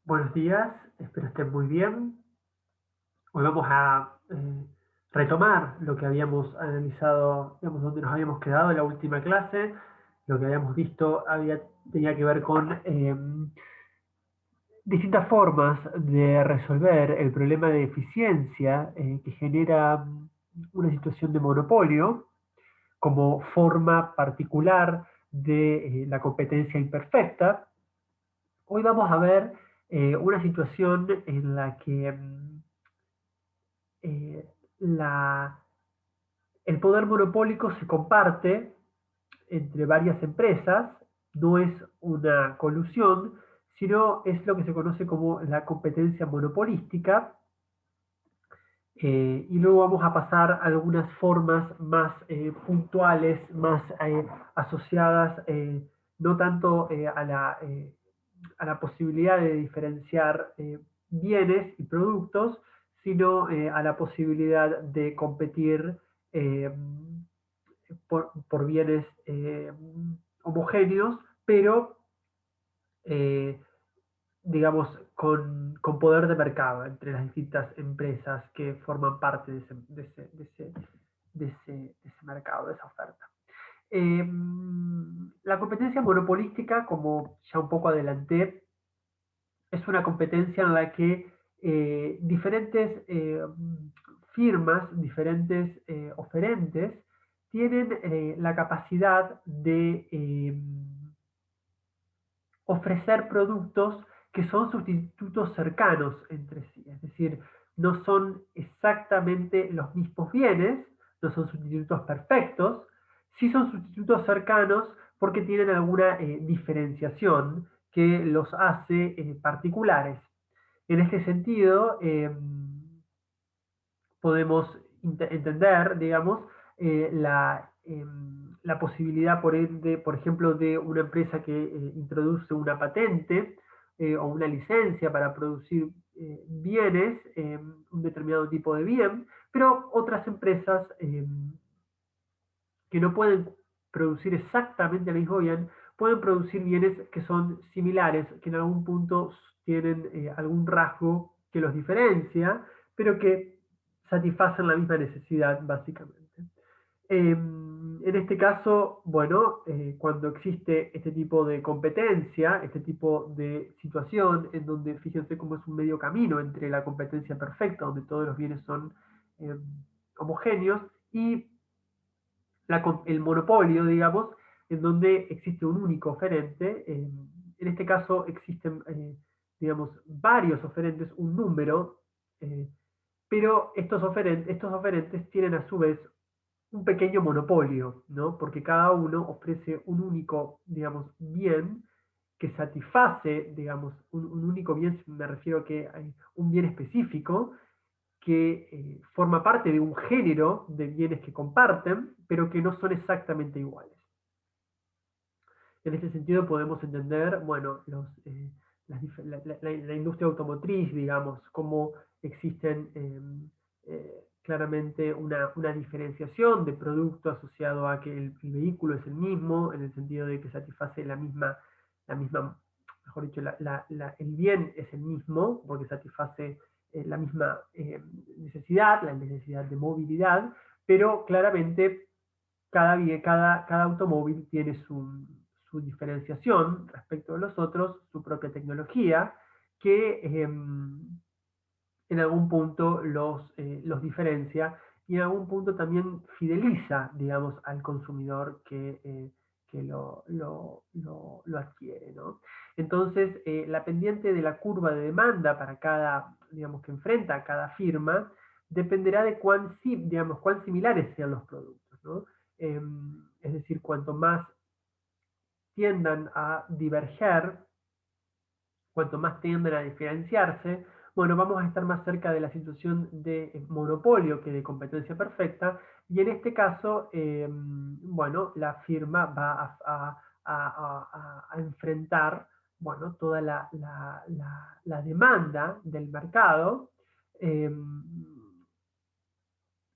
Buenos días, espero estén muy bien. Hoy vamos a retomar lo que habíamos analizado, digamos, donde nos habíamos quedado en la última clase. Lo que habíamos visto tenía que ver con distintas formas de resolver el problema de eficiencia que genera una situación de monopolio como forma particular de la competencia imperfecta. Hoy vamos a ver una situación en la que eh, la, el poder monopólico se comparte entre varias empresas, no es una colusión, sino es lo que se conoce como la competencia monopolística. Y luego vamos a pasar a algunas formas más puntuales, más asociadas no tanto a la posibilidad de diferenciar bienes y productos, sino a la posibilidad de competir eh, por bienes homogéneos, pero eh, digamos, con poder de mercado entre las distintas empresas que forman parte de ese mercado, de esa oferta. Eh, la competencia monopolística, como ya un poco adelanté, es una competencia en la que diferentes firmas, diferentes oferentes, tienen la capacidad de ofrecer productos que son sustitutos cercanos entre sí, es decir, no son exactamente los mismos bienes, no son sustitutos perfectos, sí son sustitutos cercanos porque tienen alguna diferenciación que los hace particulares. En este sentido, podemos entender, digamos, la posibilidad, por ejemplo, de una empresa que introduce una patente o una licencia para producir bienes, un determinado tipo de bien, pero otras empresas que no pueden producir exactamente el mismo bien, pueden producir bienes que son similares, que en algún punto tienen algún rasgo que los diferencia, pero que satisfacen la misma necesidad, básicamente. En este caso, bueno, cuando existe este tipo de competencia, este tipo de situación, en donde fíjense cómo es un medio camino entre la competencia perfecta, donde todos los bienes son eh, homogéneos, y el monopolio, digamos, en donde existe un único oferente. En este caso existen, digamos, varios oferentes, un número, eh, pero estos oferentes tienen a su vez un pequeño monopolio, ¿no? Porque cada uno ofrece un único, digamos, bien que satisface, digamos, un único bien, me refiero a que hay un bien específico que forma parte de un género de bienes que comparten, pero que no son exactamente iguales. En este sentido podemos entender, bueno, la industria automotriz, digamos, cómo existen claramente una diferenciación de producto asociado a que el vehículo es el mismo, en el sentido de que satisface la misma, mejor dicho, el bien es el mismo, porque satisface la misma necesidad, la necesidad de movilidad, pero claramente cada automóvil tiene su diferenciación respecto de los otros, su propia tecnología, que en algún punto los diferencia y en algún punto también fideliza, digamos, al consumidor que lo adquiere, ¿no? Entonces, la pendiente de la curva de demanda para cada, digamos, que enfrenta cada firma, dependerá de digamos, cuán similares sean los productos, ¿no? Es decir, cuanto más tiendan a diverger, cuanto más tienden a diferenciarse, bueno, vamos a estar más cerca de la situación de monopolio que de competencia perfecta, y en este caso, bueno, la firma va a enfrentar, bueno, toda la demanda del mercado, eh,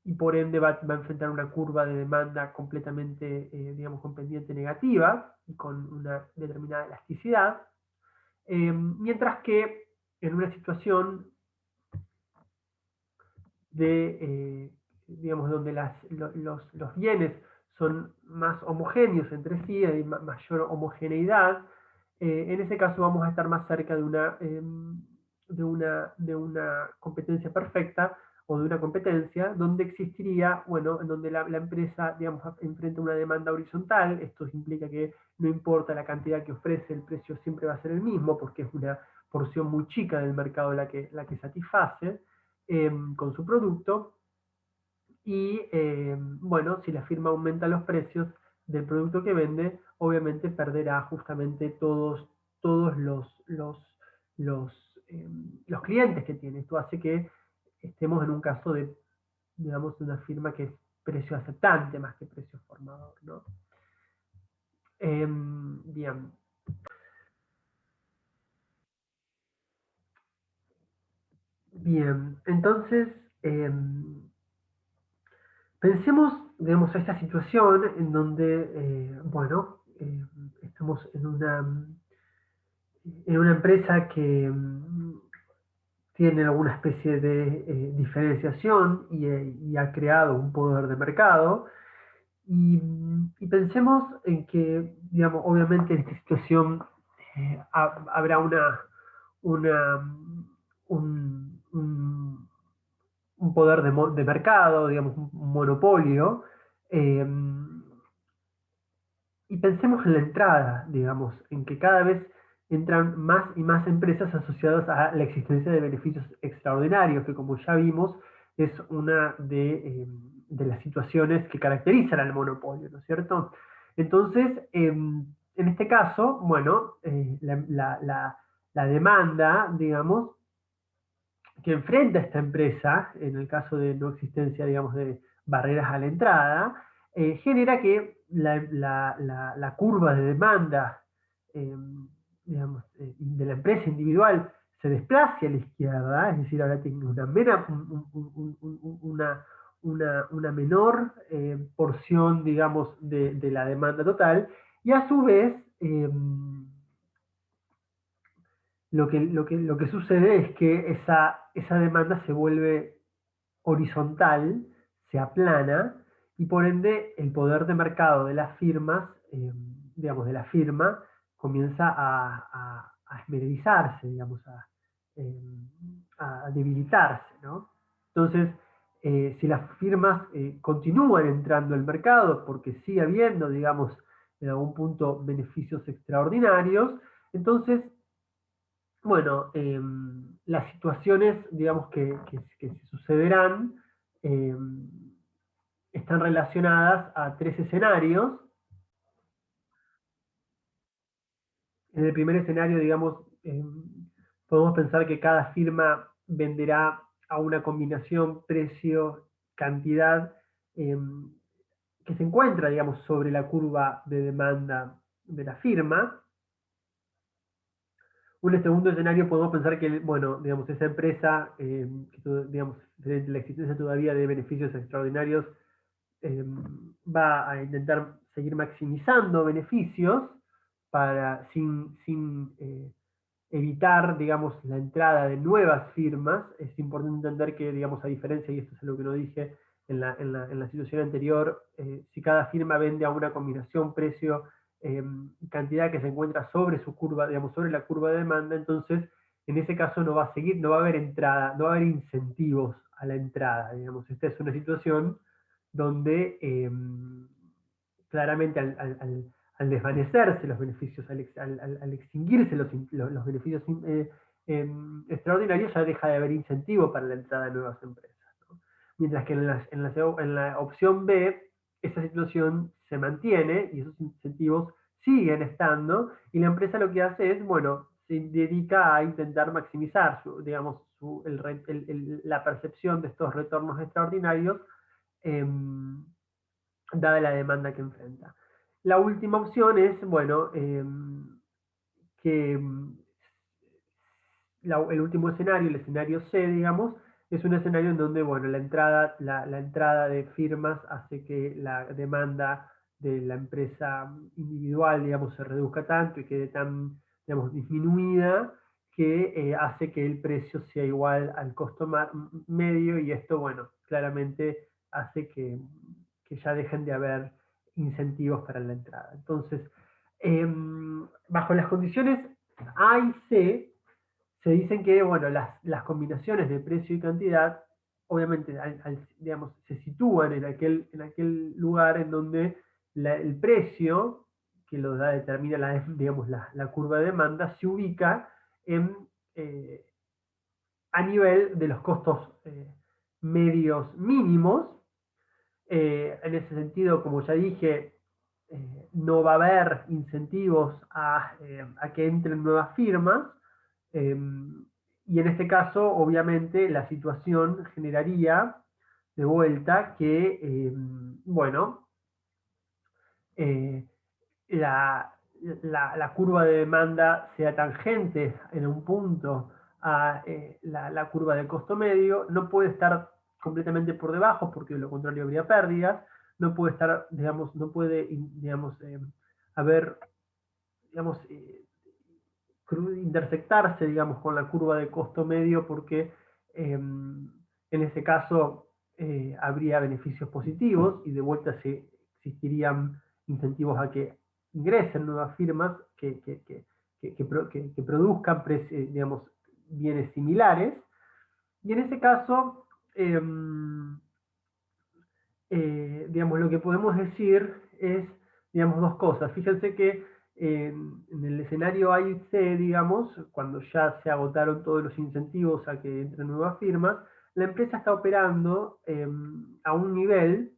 y por ende va a enfrentar una curva de demanda completamente, digamos, con pendiente negativa y con una determinada elasticidad, mientras que en una situación de, digamos, donde los bienes son más homogéneos entre sí, hay mayor homogeneidad, en ese caso vamos a estar más cerca de una competencia perfecta o de una competencia donde existiría, bueno, en donde la empresa, digamos, enfrenta una demanda horizontal. Esto implica que no importa la cantidad que ofrece, el precio siempre va a ser el mismo porque es una porción muy chica del mercado la que satisface con su producto. Y bueno, si la firma aumenta los precios del producto que vende, obviamente perderá justamente todos los clientes que tiene. Esto hace que estemos en un caso de, digamos, de una firma que es precio aceptante más que precio formador, ¿no? Bien. Bien, entonces, pensemos, digamos, a esta situación en donde, bueno, estamos en una empresa que tiene alguna especie de diferenciación y ha creado un poder de mercado. Y pensemos en que, digamos, obviamente en esta situación habrá una, un poder de mercado, digamos, un monopolio. eh, y pensemos en la entrada, digamos, en que cada vez entran más y más empresas asociadas a la existencia de beneficios extraordinarios, que como ya vimos es una de las situaciones que caracterizan al monopolio, ¿no es cierto? Entonces, en este caso, bueno, la demanda, digamos, que enfrenta esta empresa, en el caso de no existencia, digamos, de barreras a la entrada, genera que la curva de demanda, eh, digamos, de la empresa individual se desplace a la izquierda, es decir, ahora tiene una menor porción, digamos, de la demanda total, y a su vez, lo que sucede es que esa demanda se vuelve horizontal, se aplana, y por ende el poder de mercado de las firmas, digamos, de la firma, comienza a esmerilizarse, digamos, a debilitarse, ¿no? Entonces, si las firmas continúan entrando al mercado porque sigue habiendo, digamos, en algún punto beneficios extraordinarios, entonces bueno, las situaciones, digamos, que se sucederán eh, están relacionadas a tres escenarios. En el primer escenario, digamos, podemos pensar que cada firma venderá a una combinación precio-cantidad eh, que se encuentra, digamos, sobre la curva de demanda de la firma. Un segundo escenario podemos pensar que, bueno, digamos, esa empresa, digamos, de la existencia todavía de beneficios extraordinarios, eh, va a intentar seguir maximizando beneficios sin evitar, digamos, la entrada de nuevas firmas. Es importante entender que, digamos, a diferencia, y esto es lo que no dije en la situación anterior, si cada firma vende a una combinación precio cantidad que se encuentra sobre su curva, digamos, sobre la curva de demanda, entonces en ese caso no va a seguir, no va a haber entrada, no va a haber incentivos a la entrada, digamos. Esta es una situación donde claramente al desvanecerse los beneficios, al extinguirse los beneficios extraordinarios, ya deja de haber incentivo para la entrada de nuevas empresas, ¿no? Mientras que en la opción B, esa situación se mantiene y esos incentivos siguen estando, y la empresa lo que hace es, bueno, se dedica a intentar maximizar, digamos, la percepción de estos retornos extraordinarios, eh, dada la demanda que enfrenta. La última opción es, bueno, que el último escenario, el escenario C, digamos, es un escenario en donde, bueno, la entrada de firmas hace que la demanda de la empresa individual, digamos, se reduzca tanto y quede tan, digamos, disminuida, que hace que el precio sea igual al costo medio, y esto, bueno, claramente hace que ya dejen de haber incentivos para la entrada. Entonces, bajo las condiciones A y C, se dicen que, bueno, las combinaciones de precio y cantidad, obviamente, digamos, se sitúan en aquel lugar en donde el precio, que lo determina digamos, la curva de demanda, se ubica en, eh, a nivel de los costos medios mínimos. En ese sentido, como ya dije, no va a haber incentivos a que entren nuevas firmas, eh, y en este caso, obviamente, la situación generaría de vuelta que, bueno, eh, la, la curva de demanda sea tangente en un punto a la curva de costo medio, no puede estar completamente por debajo porque de lo contrario habría pérdidas, no puede estar, digamos, no puede, digamos, haber, digamos, intersectarse, digamos, con la curva de costo medio porque en ese caso habría beneficios positivos y de vuelta se existirían incentivos a que ingresen nuevas firmas que produzcan, digamos, bienes similares. Y en ese caso, digamos, lo que podemos decir es, digamos, dos cosas. Fíjense que en el escenario A y C, digamos, cuando ya se agotaron todos los incentivos a que entren nuevas firmas, la empresa está operando a un nivel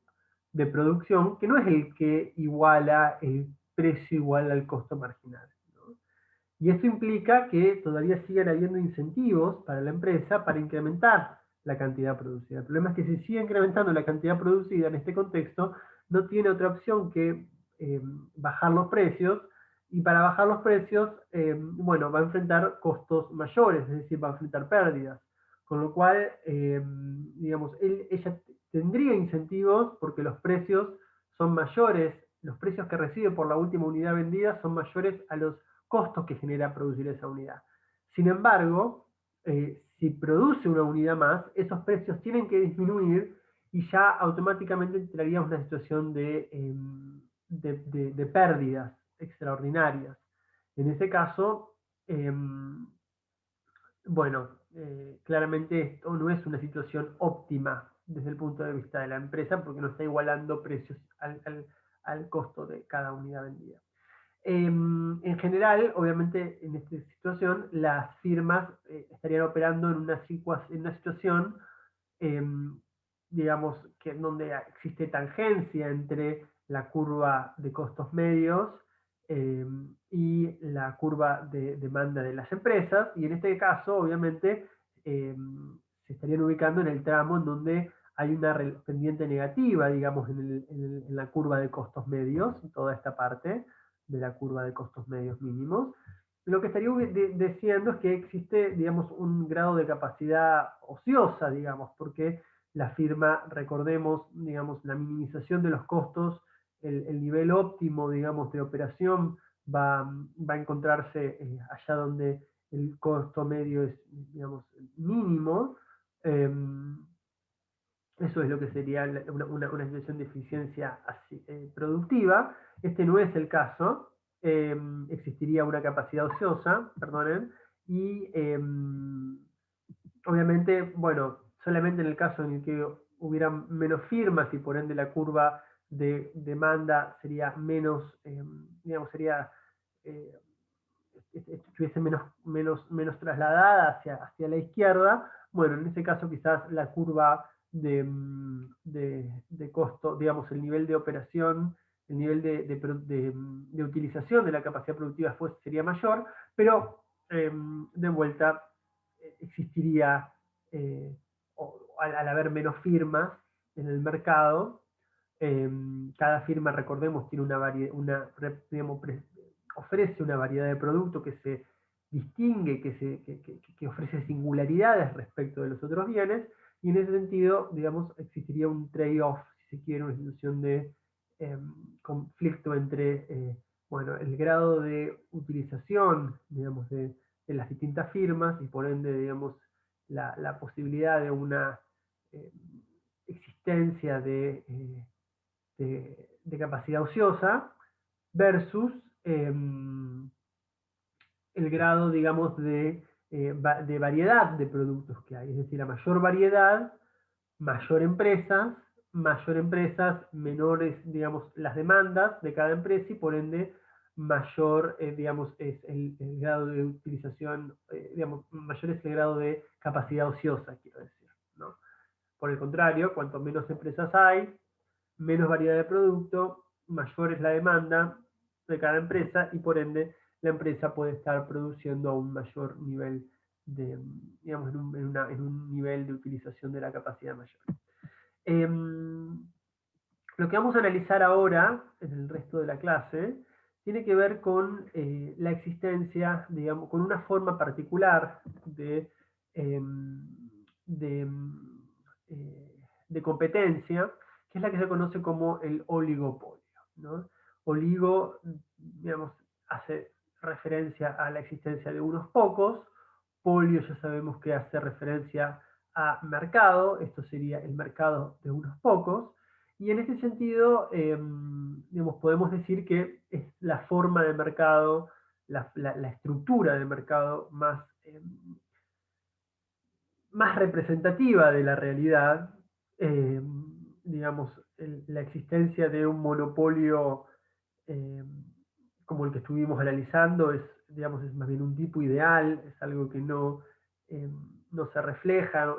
de producción que no es el que iguala el precio igual al costo marginal, ¿no? Y eso implica que todavía sigan habiendo incentivos para la empresa para incrementar la cantidad producida. El problema es que si sigue incrementando la cantidad producida en este contexto, no tiene otra opción que bajar los precios, y para bajar los precios, bueno, va a enfrentar costos mayores, es decir, va a enfrentar pérdidas. Con lo cual, digamos, ella tendría incentivos porque los precios son mayores, los precios que recibe por la última unidad vendida son mayores a los costos que genera producir esa unidad. Sin embargo, si produce una unidad más, esos precios tienen que disminuir y ya automáticamente entraría una situación de pérdidas extraordinarias. En ese caso, bueno, claramente esto no es una situación óptima desde el punto de vista de la empresa porque no está igualando precios al costo de cada unidad vendida. En general, obviamente, en esta situación, las firmas estarían operando en una situación, eh, digamos, que donde existe tangencia entre la curva de costos medios eh, y la curva de demanda de las empresas, y en este caso, obviamente, eh, se estarían ubicando en el tramo en donde hay una pendiente negativa, digamos, en la curva de costos medios, toda esta parte de la curva de costos medios mínimos. Lo que estaría diciendo es que existe, digamos, un grado de capacidad ociosa, digamos, porque la firma, recordemos, digamos, la minimización de los costos, el nivel óptimo, digamos, de operación va a encontrarse allá donde el costo medio es, digamos, mínimo. Eh, Eso es lo que sería una situación de eficiencia productiva. Este no es el caso. Existiría una capacidad ociosa, perdonen, y obviamente, bueno, solamente en el caso en el que hubiera menos firmas y por ende la curva de demanda sería menos, digamos, sería, eh, estuviese menos trasladada hacia la izquierda, bueno, en ese caso quizás la curva de costo, digamos, el nivel de operación, el nivel de utilización de la capacidad productiva sería mayor, pero de vuelta existiría, eh, al haber menos firmas en el mercado, cada firma, recordemos, tiene digamos, ofrece una variedad de productos que se distingue, que ofrece singularidades respecto de los otros bienes, y en ese sentido, digamos, existiría un trade-off, si se quiere, una situación de conflicto entre, bueno, el grado de utilización, digamos, de las distintas firmas y por ende, digamos, la posibilidad de una existencia de capacidad ociosa versus el grado, digamos, de variedad de productos que hay. Es decir, a mayor variedad, mayor empresas, menores, digamos, las demandas de cada empresa y por ende mayor, digamos, es el grado de utilización, digamos, mayor es el grado de capacidad ociosa, quiero decir, ¿no? Por el contrario, cuanto menos empresas hay, menos variedad de producto, mayor es la demanda de cada empresa y por ende la empresa puede estar produciendo a un mayor nivel de, digamos, en un nivel de utilización de la capacidad mayor. Lo que vamos a analizar ahora, en el resto de la clase, tiene que ver con la existencia, digamos, con una forma particular eh, de, eh, de competencia, que es la que se conoce como el oligopolio, ¿no? Oligo, digamos, hace referencia a la existencia de unos pocos, polio ya sabemos que hace referencia a mercado, esto sería el mercado de unos pocos, y en ese sentido, digamos, podemos decir que es la forma de mercado, la estructura de mercado más representativa de la realidad, eh, digamos, la existencia de un monopolio eh, como el que estuvimos analizando es, digamos, es más bien un tipo ideal, es algo que eh, no se refleja,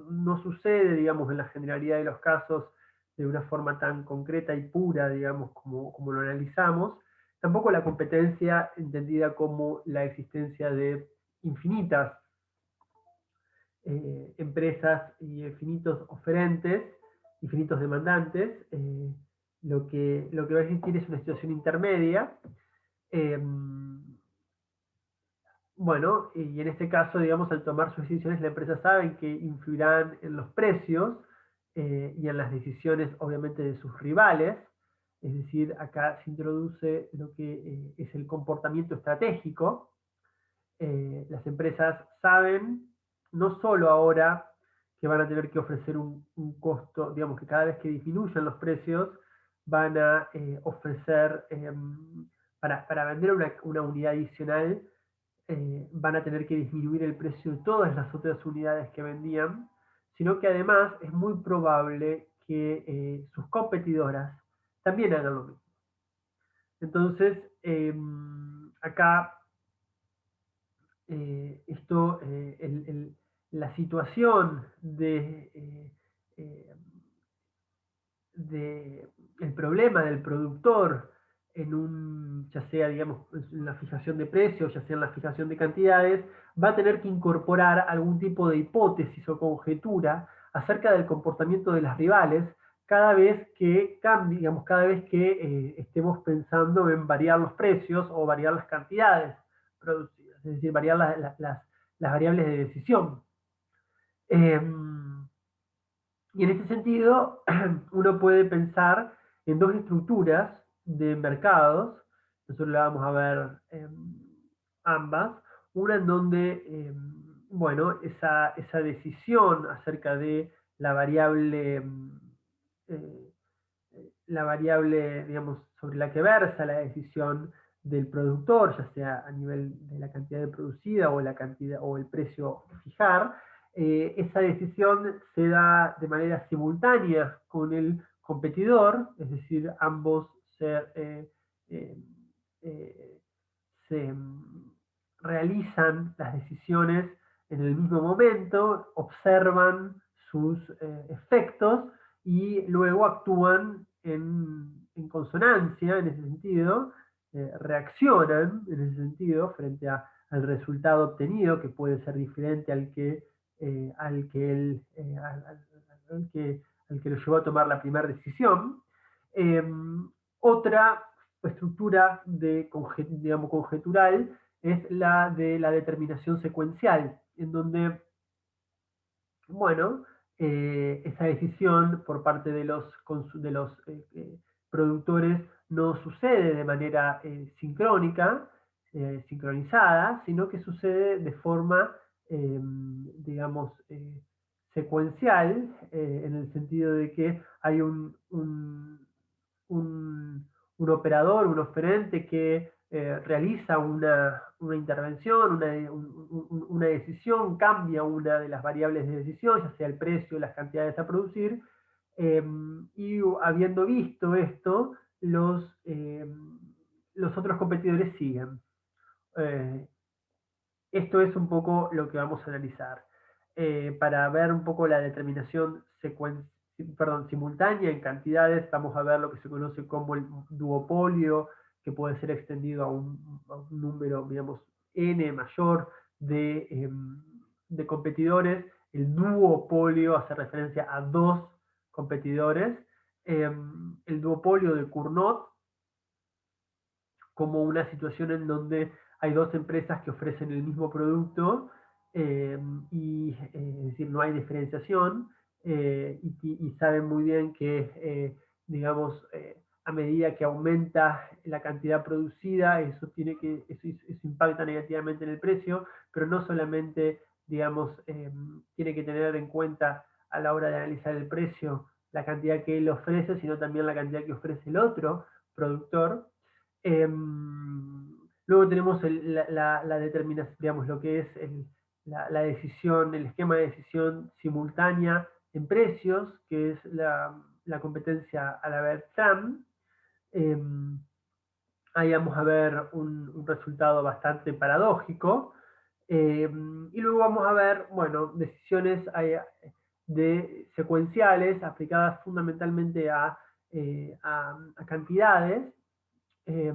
no sucede, digamos, en la generalidad de los casos de una forma tan concreta y pura, digamos, como lo analizamos. Tampoco la competencia entendida como la existencia de infinitas empresas y infinitos oferentes, infinitos demandantes. Lo que va a existir es una situación intermedia. Eh, bueno, y en este caso, digamos, al tomar sus decisiones, la empresa sabe que influirán en los precios y en las decisiones, obviamente, de sus rivales. Es decir, acá se introduce lo que es el comportamiento estratégico. Las empresas saben, no solo ahora que van a tener que ofrecer un costo, digamos que cada vez que disminuyan los precios, van a ofrecer, para vender una unidad adicional, van a tener que disminuir el precio de todas las otras unidades que vendían, sino que además es muy probable que sus competidoras también hagan lo mismo. Entonces, acá la situación de el problema del productor ya sea, digamos, en la fijación de precios, ya sea en la fijación de cantidades, va a tener que incorporar algún tipo de hipótesis o conjetura acerca del comportamiento de las rivales cada vez que cambie, digamos, cada vez que estemos pensando en variar los precios o variar las cantidades producidas, es decir, variar las variables de decisión. Eh, y en ese sentido, uno puede pensar en dos estructuras de mercados, nosotros la vamos a ver ambas, una en donde, bueno, esa decisión acerca de eh, la variable, digamos, sobre la que versa la decisión del productor, ya sea a nivel de la cantidad de producida o la cantidad o el precio a fijar, esa decisión se da de manera simultánea con el competidor, es decir, ambos eh, eh, se realizan las decisiones en el mismo momento, observan sus efectos y luego actúan en consonancia en ese sentido, reaccionan en ese sentido frente al resultado obtenido, que puede ser diferente al que lo llevó a tomar la primera decisión. Otra estructura digamos, conjetural es la de la determinación secuencial, en donde, bueno, esa decisión por parte de los productores no sucede de manera sincrónica, sincronizada, sino que sucede de forma, digamos, secuencial, en el sentido de que hay un operador, un oferente que realiza una intervención, una decisión, cambia una de las variables de decisión, ya sea el precio, las cantidades a producir, y habiendo visto esto, los otros competidores siguen. Eh, Esto es un poco lo que vamos a analizar. Para ver un poco la determinación simultánea en cantidades, vamos a ver lo que se conoce como el duopolio, que puede ser extendido a un número, digamos, n mayor de competidores. El duopolio hace referencia a dos competidores. El duopolio de Cournot, como una situación en donde hay dos empresas que ofrecen el mismo producto, es decir, no hay diferenciación, y saben muy bien que, digamos, a medida que aumenta la cantidad producida, eso impacta negativamente en el precio, pero no solamente, digamos, tiene que tener en cuenta a la hora de analizar el precio la cantidad que él ofrece, sino también la cantidad que ofrece el otro productor. Luego tenemos la determinación, digamos, lo que es la decisión, el esquema de decisión simultánea en precios, que es la competencia a la Bertrand. Ahí vamos a ver un resultado bastante paradójico. Y luego vamos a ver, bueno, decisiones secuenciales aplicadas fundamentalmente a cantidades. Eh,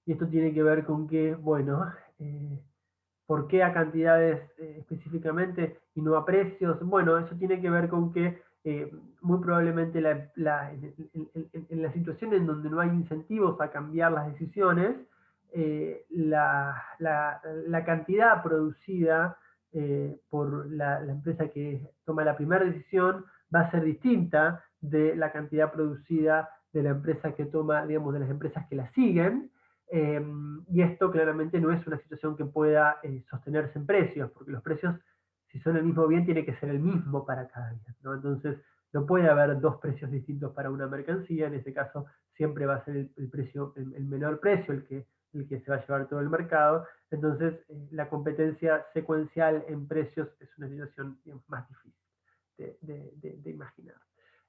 y esto tiene que ver con que, bueno, ¿por qué a cantidades específicamente y no a precios? Bueno, eso tiene que ver con que muy probablemente en la situación en donde no hay incentivos a cambiar las decisiones, la cantidad producida por la empresa que toma la primera decisión va a ser distinta de la cantidad producida de la empresa que toma, digamos, de las empresas que la siguen. Y esto claramente no es una situación que pueda sostenerse en precios, porque los precios, si son el mismo bien, tiene que ser el mismo para cada bien, ¿no? Entonces, no puede haber dos precios distintos para una mercancía. En ese caso, siempre va a ser el precio, el menor precio el que se va a llevar todo el mercado. Entonces, la competencia secuencial en precios es una situación, digamos, más difícil de imaginar.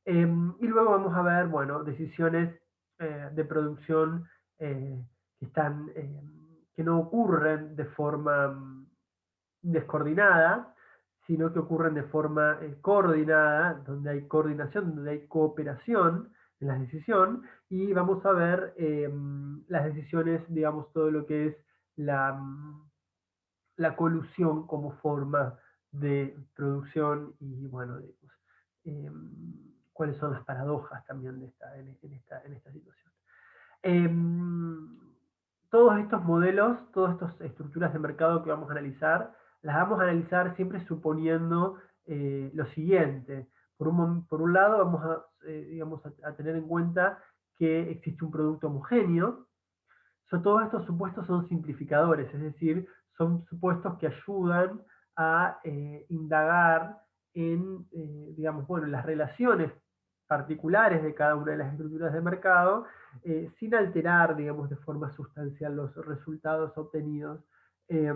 Y luego vamos a ver, bueno, decisiones de producción eh, que, que no ocurren de forma descoordinada, sino que ocurren de forma coordinada, donde hay coordinación, donde hay cooperación en la decisión, y vamos a ver las decisiones, digamos, todo lo que es la colusión como forma de producción y, bueno, digamos, eh, cuáles son las paradojas también en esta situación. Eh, Todos estos modelos, todas estas estructuras de mercado que vamos a analizar, las vamos a analizar siempre suponiendo lo siguiente. Por un lado, vamos digamos, a tener en cuenta que existe un producto homogéneo. Todos estos supuestos son simplificadores, es decir, son supuestos que ayudan a indagar en, digamos, bueno, las relaciones particulares de cada una de las estructuras de mercado, sin alterar, digamos, de forma sustancial los resultados obtenidos. Eh,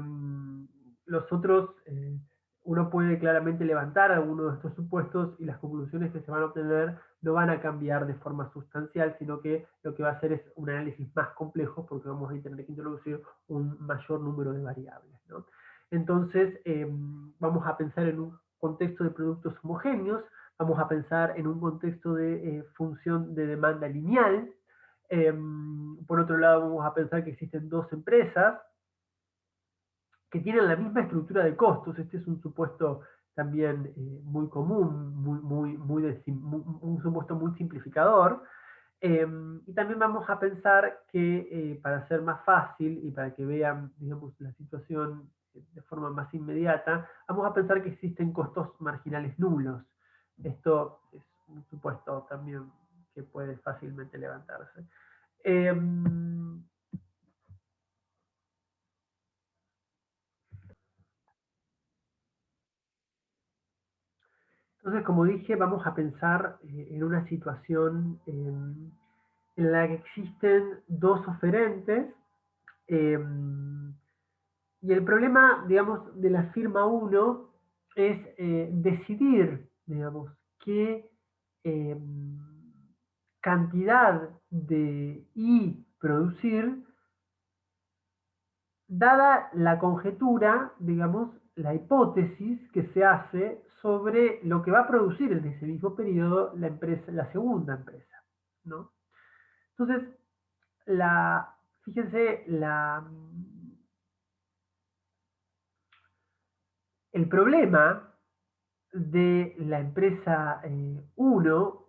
los otros, uno puede claramente levantar algunos de estos supuestos y las conclusiones que se van a obtener no van a cambiar de forma sustancial, sino que lo que va a hacer es un análisis más complejo porque vamos a tener que introducir un mayor número de variables, ¿no? Entonces, vamos a pensar en un contexto de productos homogéneos, vamos a pensar en un contexto de función de demanda lineal. Por otro lado, vamos a pensar que existen dos empresas que tienen la misma estructura de costos. Este es un supuesto también muy común, un supuesto muy simplificador. Y también vamos a pensar que para ser más fácil y para que vean, digamos, la situación de forma más inmediata, vamos a pensar que existen costos marginales nulos. Esto es un supuesto también que puede fácilmente levantarse. Entonces, como dije, vamos a pensar en una situación en la que existen dos oferentes y el problema, digamos, de la firma uno es decidir, digamos, qué eh, cantidad de I producir, dada la conjetura, digamos, la hipótesis que se hace sobre lo que va a producir en ese mismo periodo la empresa, la segunda empresa, ¿no? Entonces, fíjense, el problema de la empresa 1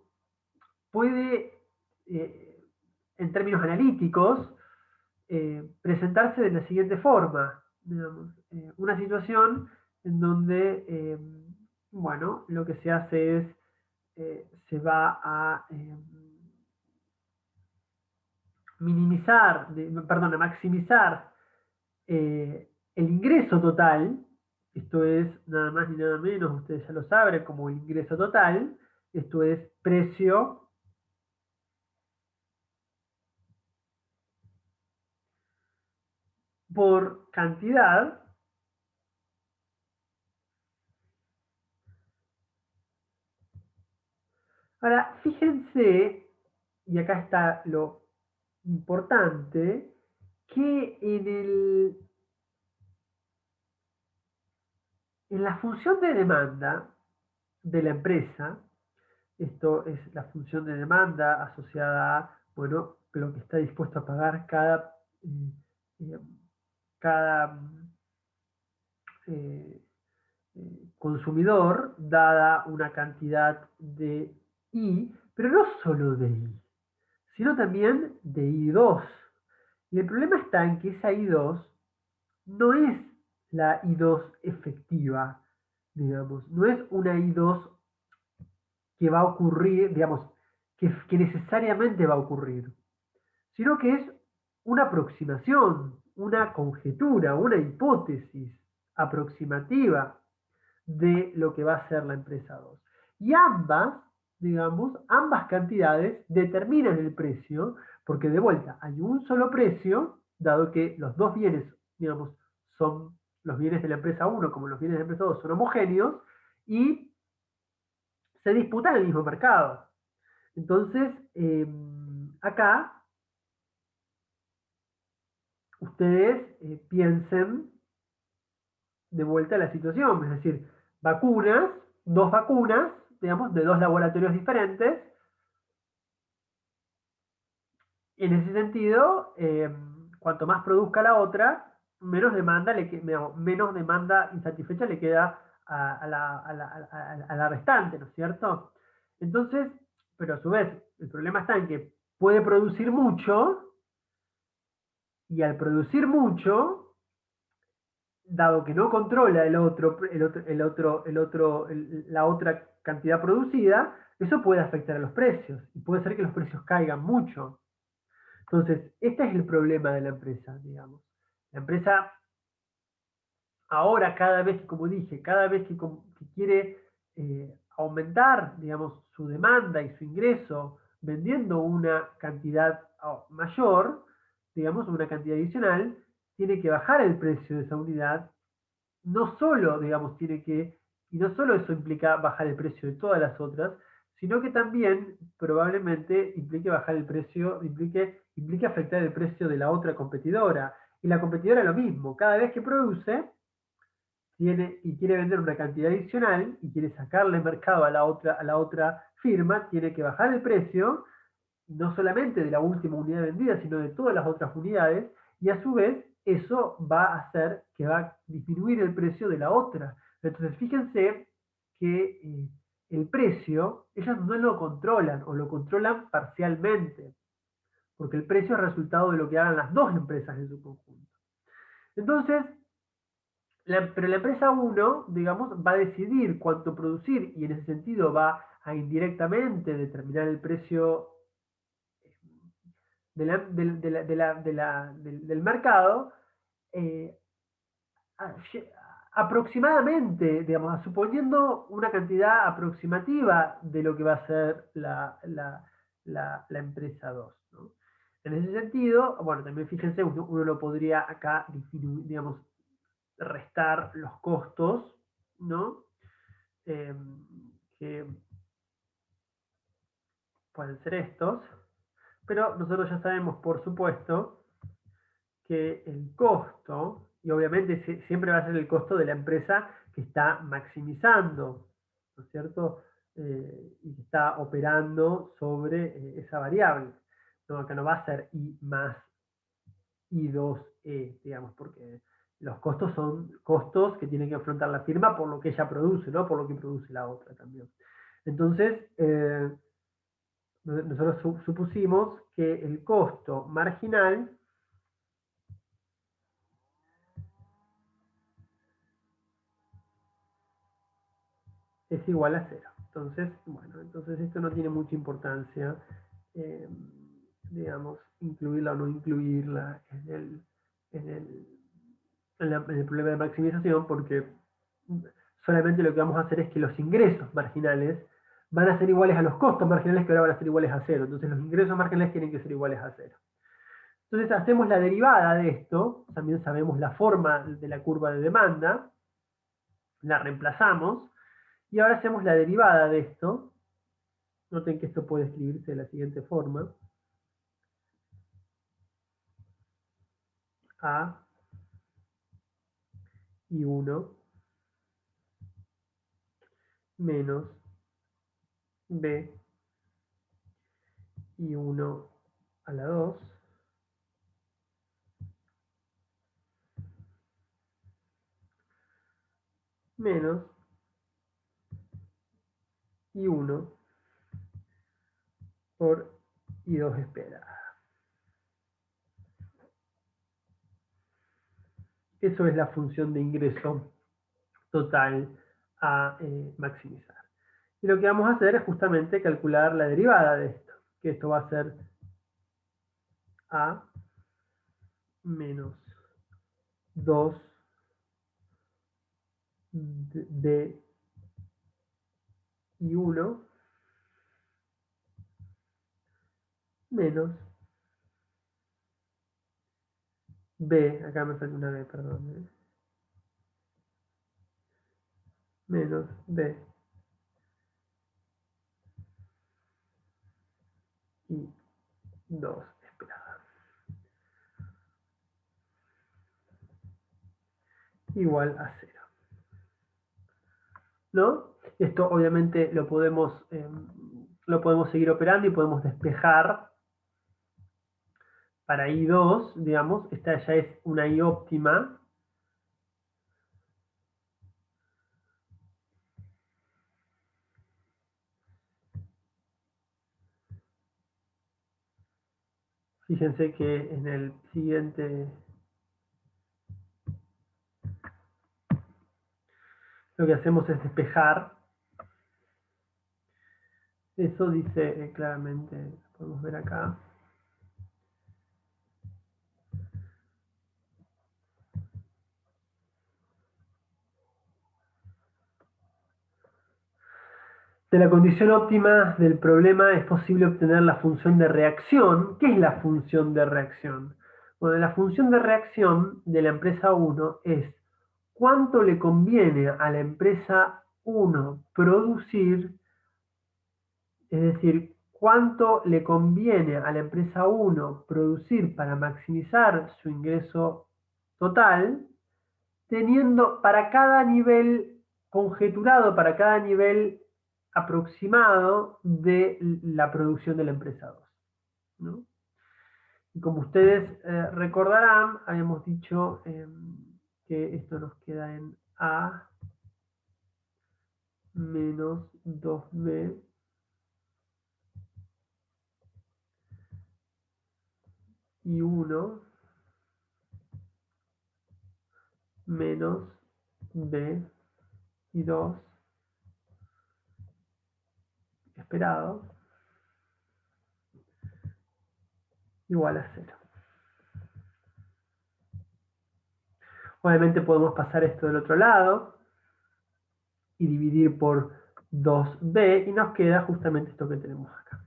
puede, eh, en términos analíticos, presentarse de la siguiente forma, digamos, una situación en donde, bueno, lo que se hace es, se va a minimizar, perdón, a maximizar el ingreso total, esto es nada más ni nada menos, ustedes ya lo saben, como el ingreso total, esto es precio por cantidad. Ahora, fíjense, y acá está lo importante, que en la función de demanda de la empresa, esto es la función de demanda asociada a, bueno, lo que está dispuesto a pagar eh, cada eh, consumidor, dada una cantidad de I, pero no solo de I, sino también de I2. Y el problema está en que esa I2 no es la I2 efectiva, digamos, no es una I2 que va a ocurrir, digamos, que necesariamente va a ocurrir, sino que es una aproximación, una conjetura, una hipótesis aproximativa de lo que va a ser la empresa 2. Y ambas, digamos, ambas cantidades determinan el precio, porque de vuelta hay un solo precio, dado que los dos bienes, digamos, son los bienes de la empresa 1 como los bienes de la empresa 2 son homogéneos y se disputan el mismo mercado. Entonces, acá ustedes piensen de vuelta a la situación, es decir, vacunas, dos vacunas, digamos, de dos laboratorios diferentes. En ese sentido, cuanto más produzca la otra, menos demanda insatisfecha le queda a la restante, ¿no es cierto? Entonces, pero a su vez, el problema está en que puede producir mucho y al producir mucho, dado que no controla la otra cantidad producida, eso puede afectar a los precios y puede ser que los precios caigan mucho. Entonces, este es el problema de la empresa, digamos. La empresa ahora cada vez, como dije, cada vez que quiere aumentar, digamos, su demanda y su ingreso vendiendo una cantidad mayor, digamos, una cantidad adicional, tiene que bajar el precio de esa unidad. No solo, digamos, y no solo eso implica bajar el precio de todas las otras, sino que también probablemente implique bajar el precio, implique afectar el precio de la otra competidora. Y la competidora lo mismo, cada vez que produce y quiere vender una cantidad adicional y quiere sacarle mercado a la otra firma, tiene que bajar el precio, no solamente de la última unidad vendida, sino de todas las otras unidades, y a su vez eso va a hacer que va a disminuir el precio de la otra. Entonces fíjense que el precio, ellos no lo controlan o lo controlan parcialmente, porque el precio es resultado de lo que hagan las dos empresas en su conjunto. Entonces, pero la empresa uno, digamos, va a decidir cuánto producir y en ese sentido va a indirectamente determinar el precio del mercado, eh, aproximadamente, digamos, suponiendo una cantidad aproximativa de lo que va a ser la empresa 2, ¿no? En ese sentido, bueno, también fíjense, uno lo podría acá, digamos, restar los costos, ¿no? Eh, que pueden ser estos, pero nosotros ya sabemos, por supuesto, que el costo, y obviamente siempre va a ser el costo de la empresa que está maximizando, ¿no es cierto? Y que está operando sobre esa variable. No, acá no va a ser I más I2E, digamos, porque los costos son costos que tiene que afrontar la firma por lo que ella produce, no por lo que produce la otra también. Entonces, nosotros supusimos que el costo marginal es igual a cero. Entonces, bueno, entonces esto no tiene mucha importancia, eh, digamos, incluirla o no incluirla en el, en el problema de maximización, porque solamente lo que vamos a hacer es que los ingresos marginales van a ser iguales a los costos marginales, que ahora van a ser iguales a cero. Entonces los ingresos marginales tienen que ser iguales a cero. Entonces hacemos la derivada de esto, también sabemos la forma de la curva de demanda, la reemplazamos, y ahora hacemos la derivada de esto. Noten que esto puede escribirse de la siguiente forma. A y 1 menos B y 1 a la 2 menos y 1 por I2 esperada. Eso es la función de ingreso total a maximizar. Y lo que vamos a hacer es justamente calcular la derivada de esto, que esto va a ser A menos 2 D y 1 menos B, acá me falta una B, perdón, menos B y 2 esperada, igual a 0. ¿No? Esto obviamente lo podemos seguir operando y podemos despejar para I2, digamos, esta ya es una I óptima. Fíjense que en el siguiente, lo que hacemos es despejar. Eso dice claramente, podemos ver acá. De la condición óptima del problema es posible obtener la función de reacción. ¿Qué es la función de reacción? Bueno, la función de reacción de la empresa 1 es cuánto le conviene a la empresa 1 producir, es decir, cuánto le conviene a la empresa 1 producir para maximizar su ingreso total, teniendo para cada nivel conjeturado, para cada nivel aproximado de la producción de la empresa 2, ¿no? Y como ustedes recordarán, habíamos dicho que esto nos queda en A menos 2B y 1 menos B y 2 esperado igual a 0. Obviamente podemos pasar esto del otro lado y dividir por 2b y nos queda justamente esto que tenemos acá,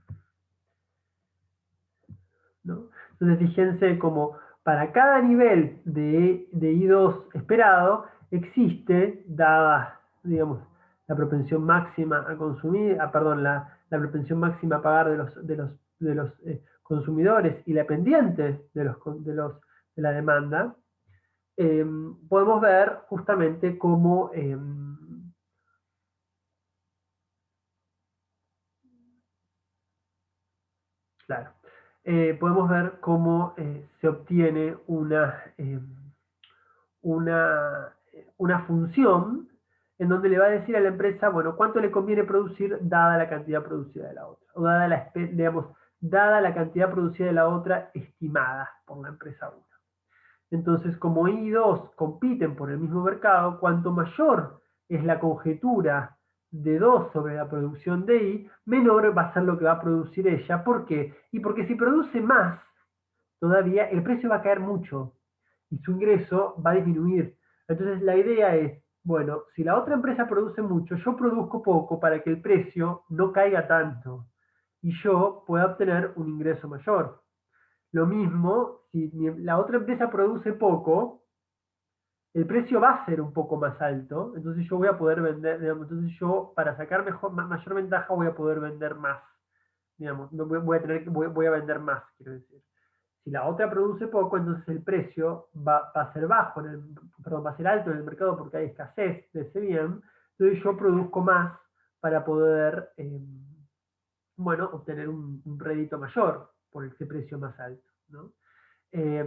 ¿no? Entonces fíjense como para cada nivel de I2 esperado existe, dada, digamos, la propensión máxima a consumir, perdón, la propensión máxima a pagar de los consumidores y la pendiente de la demanda, podemos ver justamente cómo claro. Podemos ver cómo se obtiene una función en donde le va a decir a la empresa, bueno, cuánto le conviene producir dada la cantidad producida de la otra, o digamos, dada la cantidad producida de la otra estimada por la empresa 1. Entonces, como I2 compiten por el mismo mercado, cuanto mayor es la conjetura de 2 sobre la producción de I, menor va a ser lo que va a producir ella. ¿Por qué? Y porque si produce más, todavía el precio va a caer mucho y su ingreso va a disminuir. Entonces, la idea es, bueno, si la otra empresa produce mucho, yo produzco poco para que el precio no caiga tanto y yo pueda obtener un ingreso mayor. Lo mismo, si la otra empresa produce poco, el precio va a ser un poco más alto, entonces yo voy a poder vender, digamos, entonces yo para sacar mayor ventaja voy a poder vender más, digamos, no voy a vender más, quiero decir. Si la otra produce poco, entonces el precio va a ser bajo, perdón, va a ser alto en el mercado porque hay escasez de ese bien, entonces yo produzco más para poder, bueno, obtener un rédito mayor por ese precio más alto, ¿no? Eh,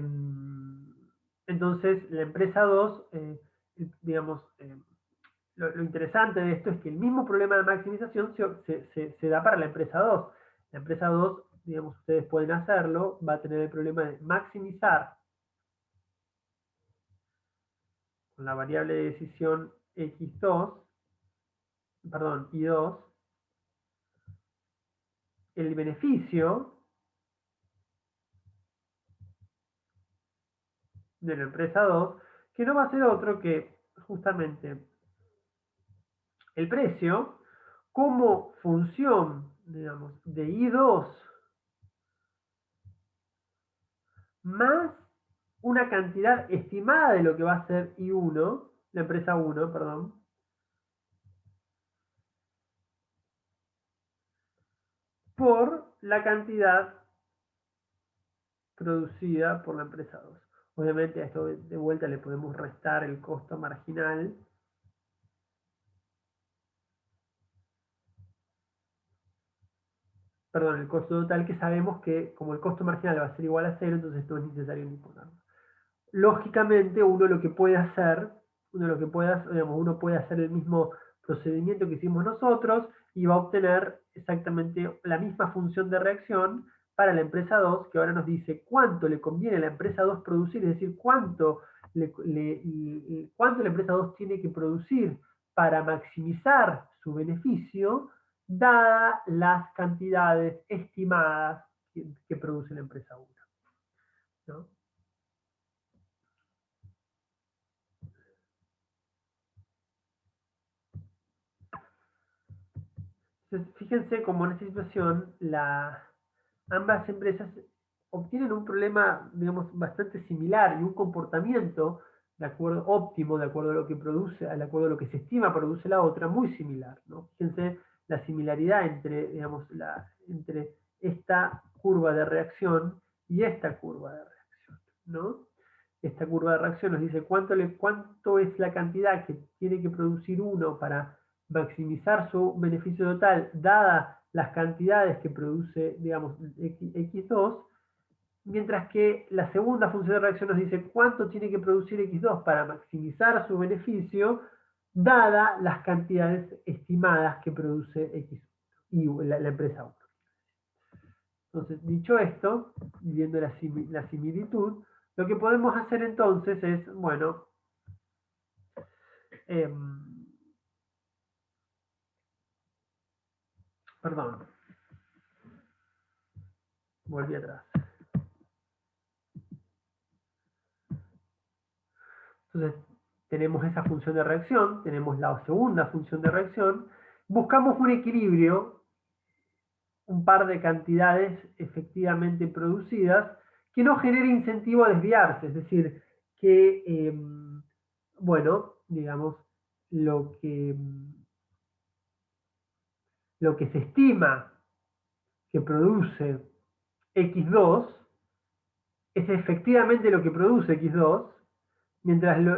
entonces, la empresa 2, digamos, lo interesante de esto es que el mismo problema de maximización se da para la empresa 2. La empresa 2, digamos, ustedes pueden hacerlo, va a tener el problema de maximizar con la variable de decisión X2, perdón, Y2, el beneficio de la empresa 2, que no va a ser otro que justamente el precio como función, digamos, de I2 más una cantidad estimada de lo que va a ser I1, la empresa 1, perdón, por la cantidad producida por la empresa 2. Obviamente a esto de vuelta le podemos restar el costo marginal, perdón, el costo total, que sabemos que como el costo marginal va a ser igual a cero, entonces no es necesario ni ponerlo. Lógicamente uno lo que puede hacer, uno puede hacer el mismo procedimiento que hicimos nosotros y va a obtener exactamente la misma función de reacción para la empresa 2, que ahora nos dice cuánto le conviene a la empresa 2 producir, es decir, cuánto la empresa 2 tiene que producir para maximizar su beneficio, dadas las cantidades estimadas que produce la empresa 1, ¿no? Entonces, fíjense cómo en esta situación ambas empresas obtienen un problema, digamos, bastante similar y un comportamiento de acuerdo óptimo, de acuerdo a lo que produce, de acuerdo a lo que se estima produce la otra, muy similar, ¿no? Fíjense la similaridad entre, digamos, entre esta curva de reacción y esta curva de reacción, ¿no? Esta curva de reacción nos dice cuánto es la cantidad que tiene que producir uno para maximizar su beneficio total, dada las cantidades que produce, digamos, X2, mientras que la segunda función de reacción nos dice cuánto tiene que producir X2 para maximizar su beneficio, dada las cantidades estimadas que produce X y la empresa 1. Entonces, dicho esto, viendo la similitud, lo que podemos hacer entonces es, bueno, eh, perdón, volví atrás. Entonces, tenemos esa función de reacción, tenemos la segunda función de reacción, buscamos un equilibrio, un par de cantidades efectivamente producidas, que no genere incentivo a desviarse, es decir, que, bueno, digamos, lo que, lo que se estima que produce X2 es efectivamente lo que produce X2,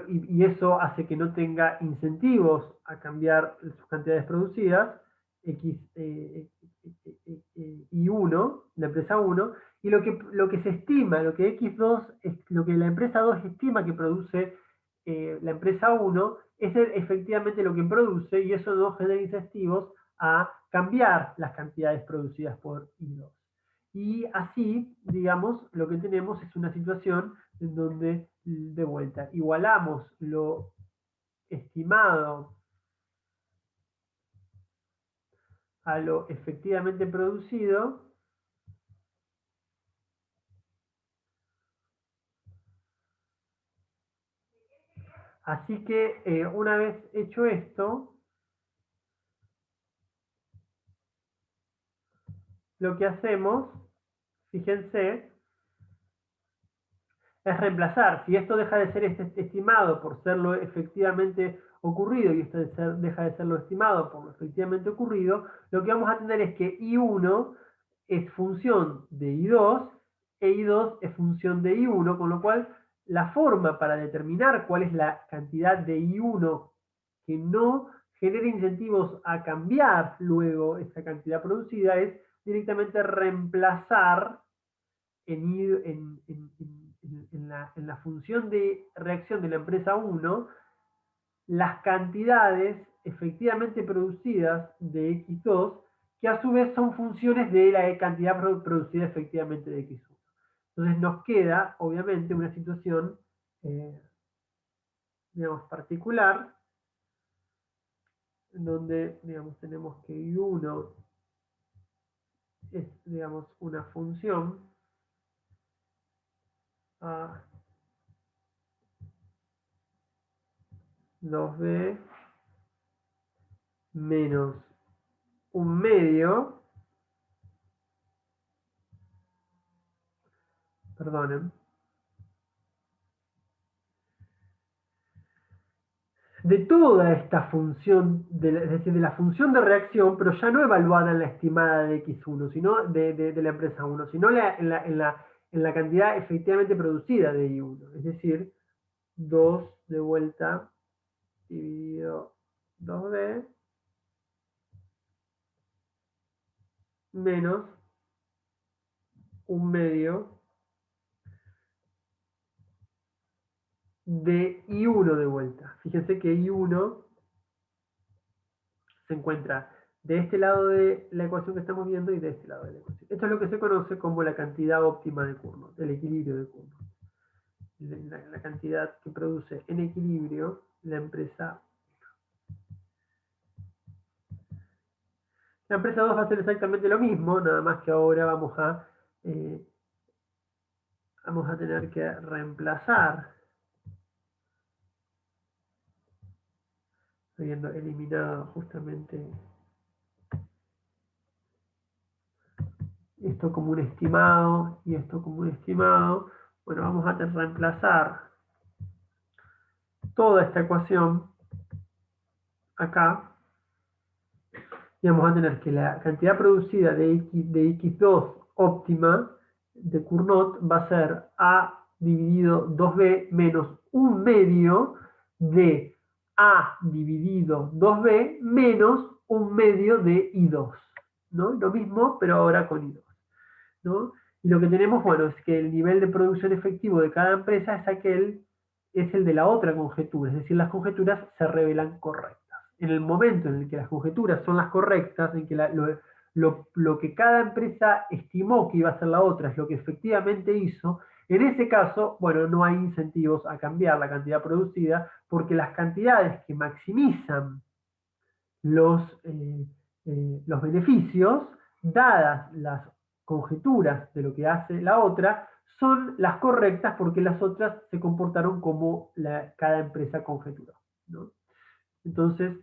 y eso hace que no tenga incentivos a cambiar sus cantidades producidas, X, Y1, la empresa 1, y lo que se estima, lo que X2, lo que la empresa 2 estima que produce la empresa 1, es efectivamente lo que produce, y eso no genera incentivos a cambiar las cantidades producidas por Y2. Y así, digamos, lo que tenemos es una situación en donde, de vuelta, igualamos lo estimado a lo efectivamente producido, así que una vez hecho esto, lo que hacemos, fíjense, es reemplazar. Si esto deja de ser estimado por ser lo efectivamente ocurrido y esto deja de ser lo estimado por lo efectivamente ocurrido, lo que vamos a tener es que I1 es función de I2 e I2 es función de I1, con lo cual la forma para determinar cuál es la cantidad de I1 que no genere incentivos a cambiar luego esa cantidad producida es directamente reemplazar en la función de reacción de la empresa 1 las cantidades efectivamente producidas de X2, que a su vez son funciones de la cantidad producida efectivamente de X1. Entonces nos queda, obviamente, una situación, digamos, particular, en donde, digamos, tenemos que Y1 es, digamos, una función a 2b menos un medio, perdonen, de toda esta función, es decir, de la función de reacción, pero ya no evaluada en la estimada de X1, sino de la empresa 1, sino en la cantidad efectivamente producida de I1, es decir, 2 de vuelta dividido 2b menos un medio de I1 de vuelta. Fíjense que I1 se encuentra de este lado de la ecuación que estamos viendo y de este lado de la ecuación. Esto es lo que se conoce como la cantidad óptima de Cournot, el equilibrio de Cournot. La cantidad que produce en equilibrio la empresa. La empresa 2 va a hacer exactamente lo mismo, nada más que ahora vamos a tener que reemplazar, habiendo eliminado justamente esto como un estimado y esto como un estimado. Bueno, vamos a reemplazar toda esta ecuación acá y vamos a tener que la cantidad producida de X2 óptima de Cournot va a ser A dividido 2B menos un medio de A dividido 2B menos un medio de I2, ¿no? Lo mismo, pero ahora con I2, ¿no? Y lo que tenemos, bueno, es que el nivel de producción efectivo de cada empresa es el de la otra conjetura, es decir, las conjeturas se revelan correctas. En el momento en el que las conjeturas son las correctas, en que lo que cada empresa estimó que iba a ser la otra es lo que efectivamente hizo, en ese caso, bueno, no hay incentivos a cambiar la cantidad producida porque las cantidades que maximizan los beneficios, dadas las conjeturas de lo que hace la otra, son las correctas porque las otras se comportaron como cada empresa conjeturó, ¿no? Entonces,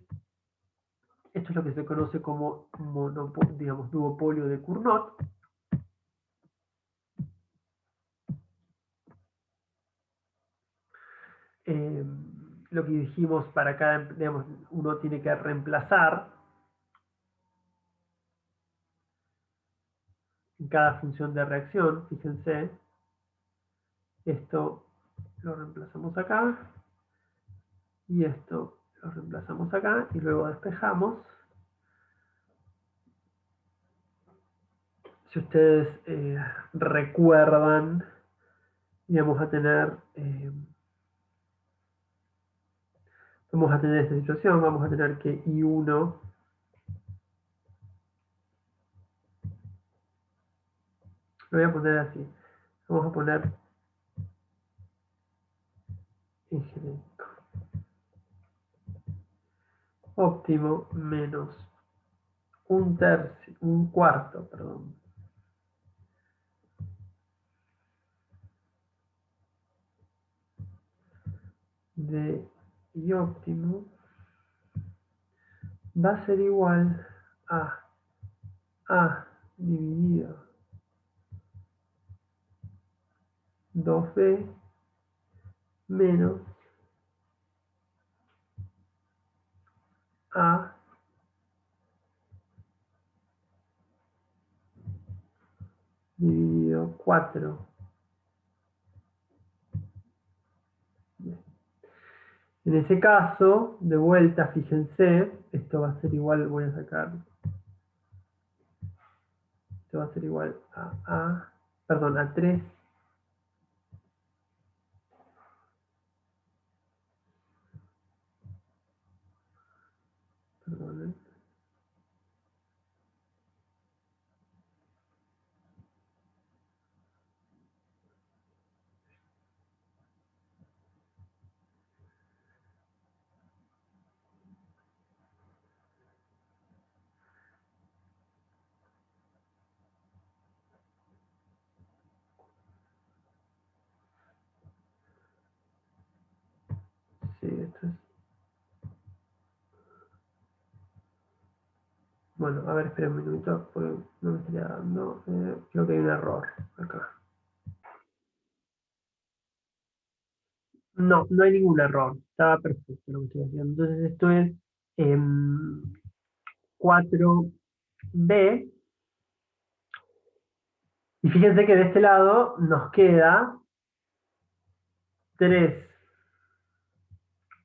esto es lo que se conoce como digamos, duopolio de Cournot. Lo que dijimos para cada, digamos, uno tiene que reemplazar en cada función de reacción, fíjense, esto lo reemplazamos acá y esto lo reemplazamos acá y luego despejamos. Si ustedes recuerdan, vamos a tener esta situación, vamos a tener que I1 lo voy a poner así, vamos a poner en genérico óptimo menos un cuarto, perdón, de I óptimo va a ser igual a A dividido 2B menos A dividido 4. En ese caso, de vuelta, fíjense, esto va a ser igual, voy a sacar, esto va a ser igual a 3, perdonen, sí, esto es, bueno, a ver, espera un minuto, porque no me estaría dando, creo que hay un error acá. No, no hay ningún error, estaba perfecto lo que estoy haciendo. Entonces esto es 4B, y fíjense que de este lado nos queda 3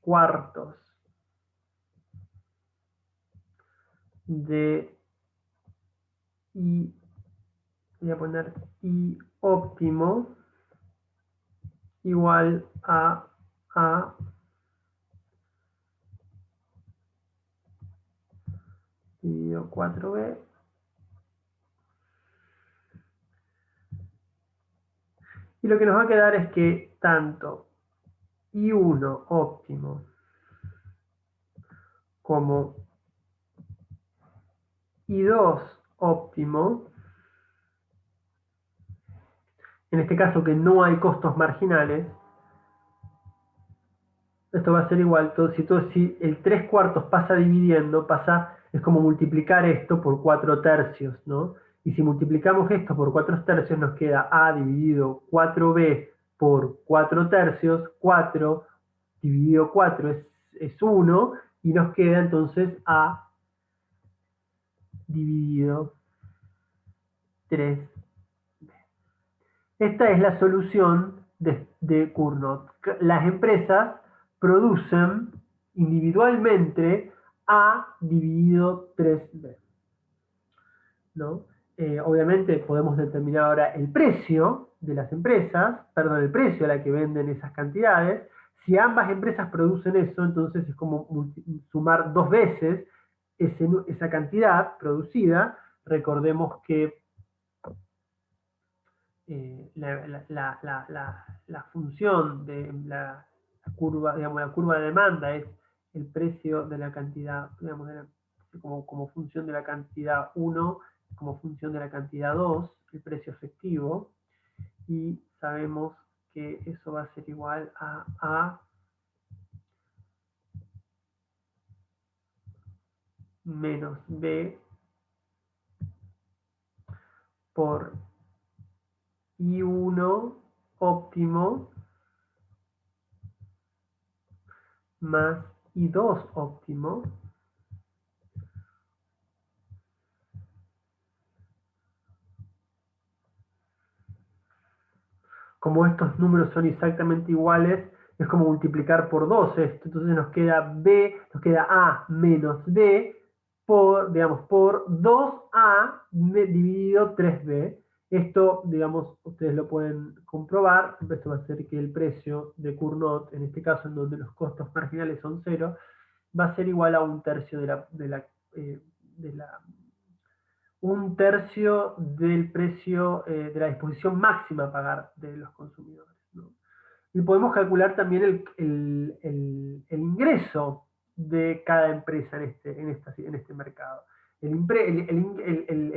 cuartos de I, voy a poner I óptimo igual a A dividido 4B. Y lo que nos va a quedar es que tanto I1 óptimo como I2 óptimo, en este caso que no hay costos marginales, esto va a ser igual, si el 3 cuartos pasa dividiendo, es como multiplicar esto por 4 tercios, ¿no? Y si multiplicamos esto por 4 tercios, nos queda A dividido 4B por 4 tercios, 4 dividido 4 es 1, y nos queda entonces A dividido 3. Esta es la solución de Cournot. Las empresas producen individualmente A dividido 3B, ¿no? Obviamente podemos determinar ahora el precio de las empresas, perdón, el precio a la que venden esas cantidades. Si ambas empresas producen eso, entonces es como sumar 2 veces esa cantidad producida. Recordemos que la función de curva, digamos, la curva de demanda es el precio de la cantidad, digamos, como función de la cantidad 1, como función de la cantidad 2, el precio efectivo, y sabemos que eso va a ser igual a A menos B por I1 óptimo más I2 óptimo como estos números son exactamente iguales, es como multiplicar por 2 esto. Entonces nos queda A menos B por, digamos, por 2A dividido 3B. Esto, digamos, ustedes lo pueden comprobar. Esto va a ser que el precio de Cournot, en este caso en donde los costos marginales son 0, va a ser igual a un tercio un tercio del precio de la disposición máxima a pagar de los consumidores, ¿no? Y podemos calcular también el ingreso de cada empresa en este mercado. El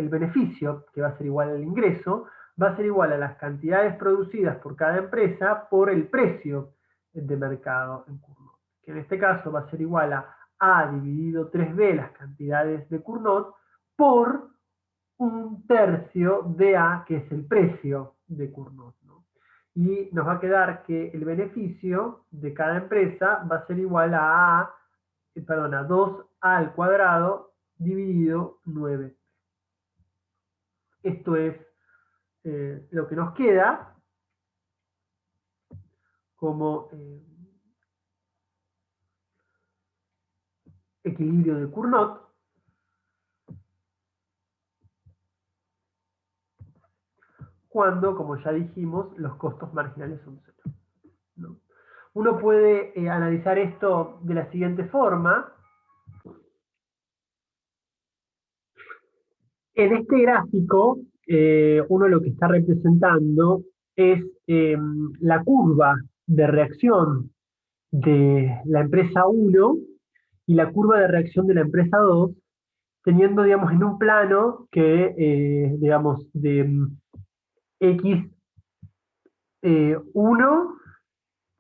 beneficio, que va a ser igual al ingreso, va a ser igual a las cantidades producidas por cada empresa por el precio de mercado en Cournot, que en este caso va a ser igual a dividido 3B las cantidades de Cournot por un tercio de A, que es el precio de Cournot, ¿no? Y nos va a quedar que el beneficio de cada empresa va a ser igual a 2A al cuadrado dividido 9. Esto es lo que nos queda como equilibrio de Cournot, cuando, como ya dijimos, los costos marginales son 0, ¿no? Uno puede analizar esto de la siguiente forma. En este gráfico, uno lo que está representando es la curva de reacción de la empresa 1 y la curva de reacción de la empresa 2, teniendo, digamos, en un plano que, digamos, de X1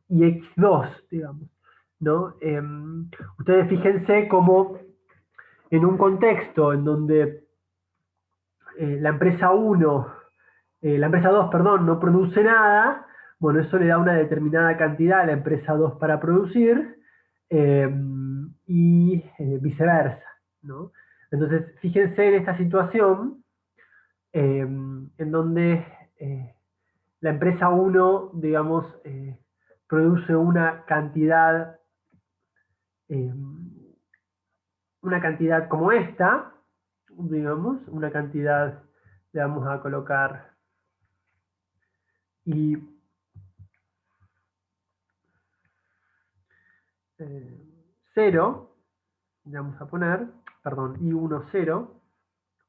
y X2, digamos, ¿no? Ustedes fíjense cómo en un contexto en donde la empresa 1, la empresa 2, perdón, no produce nada, bueno, eso le da una determinada cantidad a la empresa 2 para producir y viceversa, ¿no? Entonces, fíjense en esta situación en donde la empresa 1, digamos, produce eh, una cantidad como esta, digamos, una cantidad, le vamos a colocar y 0, le vamos a poner, perdón, I1 0,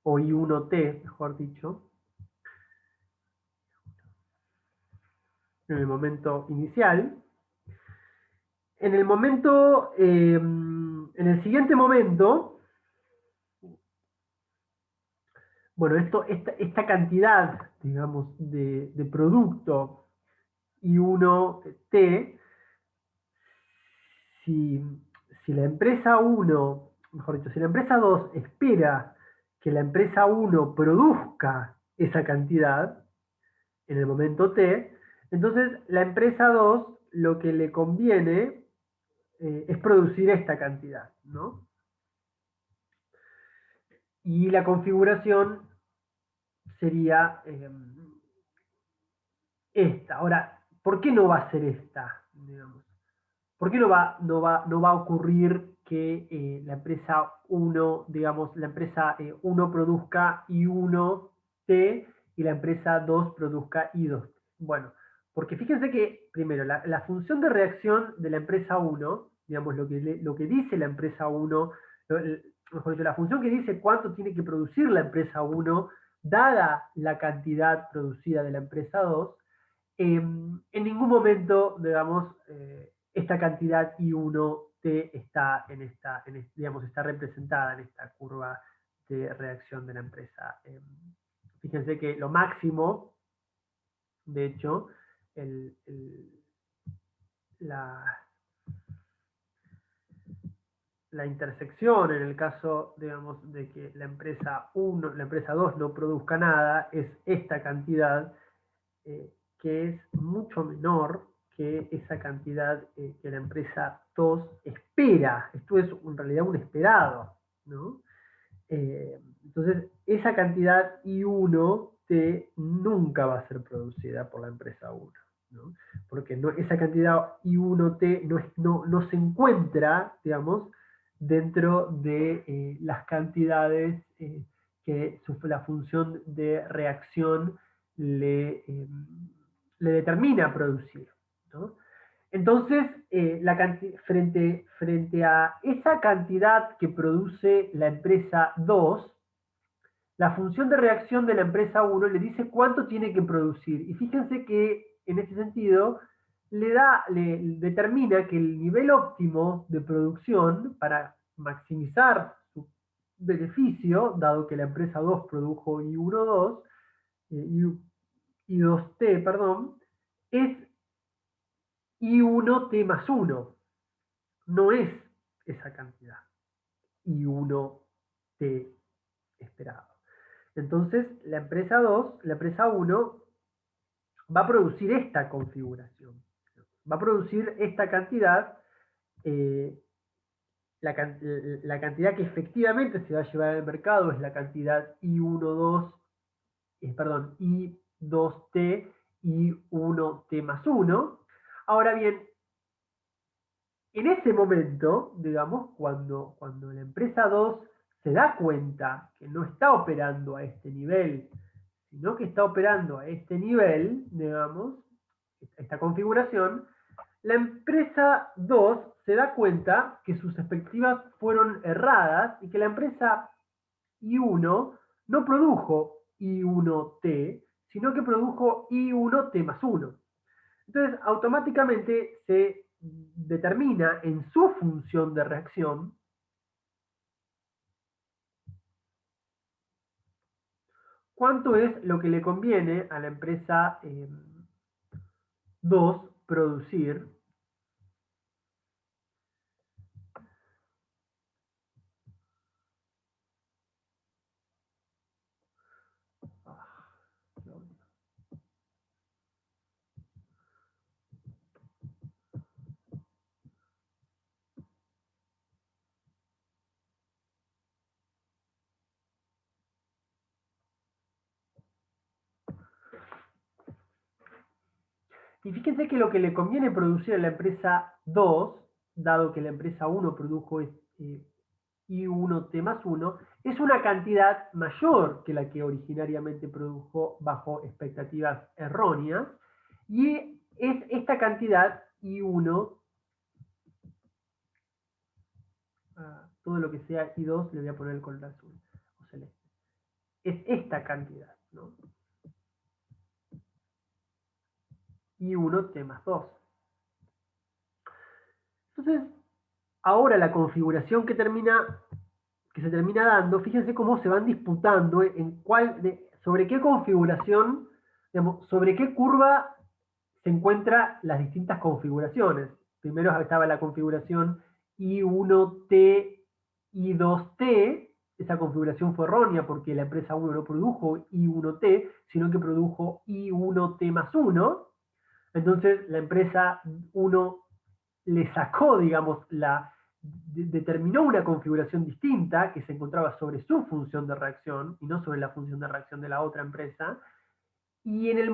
o I1T, mejor dicho, en el momento inicial. En el momento, en el siguiente momento, bueno, esta cantidad, digamos, de producto I1T, si, si la empresa 1, mejor dicho, si la empresa 2 espera que la empresa 1 produzca esa cantidad en el momento T, entonces la empresa 2 lo que le conviene es producir esta cantidad, ¿no? Y la configuración sería esta. Ahora, ¿por qué no va a ser esta? Digamos? ¿Por qué no va a ocurrir que la empresa 1, digamos, la empresa 1 produzca I1T y la empresa 2 produzca I2? Bueno, porque fíjense que, primero, la función de reacción de la empresa 1, digamos, lo que dice la empresa 1, mejor dicho, la función que dice cuánto tiene que producir la empresa 1, dada la cantidad producida de la empresa 2, en ningún momento, digamos, esta cantidad I1T está digamos, está representada en esta curva de reacción de la empresa. Fíjense que lo máximo, de hecho, la, la intersección en el caso, digamos, de que la empresa 1, la empresa 2 no produzca nada, es esta cantidad que es mucho menor que esa cantidad que la empresa 2 espera. Esto es en realidad un esperado, ¿no? Entonces, esa cantidad I1T nunca va a ser producida por la empresa 1, ¿no? Porque no, esa cantidad I1T no se encuentra, digamos, dentro de las cantidades que la función de reacción le determina producir, ¿no? Entonces, frente a esa cantidad que produce la empresa 2, la función de reacción de la empresa 1 le dice cuánto tiene que producir. Y fíjense que en ese sentido le determina que el nivel óptimo de producción para maximizar su beneficio, dado que la empresa 2 produjo I1-2, I2T, perdón, es I1T más 1. No es esa cantidad I1T esperado. Entonces, la empresa 2, la empresa 1, va a producir esta configuración. Va a producir esta cantidad, la cantidad que efectivamente se va a llevar al mercado es la cantidad I12, perdón, I2T, I1T más 1. Ahora bien, en ese momento, digamos, cuando la empresa 2 se da cuenta que no está operando a este nivel, sino que está operando a este nivel, digamos, esta configuración, la empresa 2 se da cuenta que sus expectativas fueron erradas y que la empresa I1 no produjo I1T, sino que produjo I1T más 1. Entonces, automáticamente se determina en su función de reacción cuánto es lo que le conviene a la empresa 2 producir y fíjense que lo que le conviene producir a la empresa 2, dado que la empresa 1 produjo I1T más 1, es una cantidad mayor que la que originariamente produjo bajo expectativas erróneas, y es esta cantidad I1, todo lo que sea I2 le voy a poner el color azul o celeste. Es esta cantidad, ¿no? I1T más 2. Entonces, ahora la configuración que se termina dando, fíjense cómo se van disputando sobre qué configuración, digamos, sobre qué curva se encuentran las distintas configuraciones. Primero estaba la configuración I1T, I2T, esa configuración fue errónea porque la empresa 1 no produjo I1T, sino que produjo I1T más 1. Entonces la empresa 1 le sacó, digamos, determinó una configuración distinta que se encontraba sobre su función de reacción y no sobre la función de reacción de la otra empresa. Y en el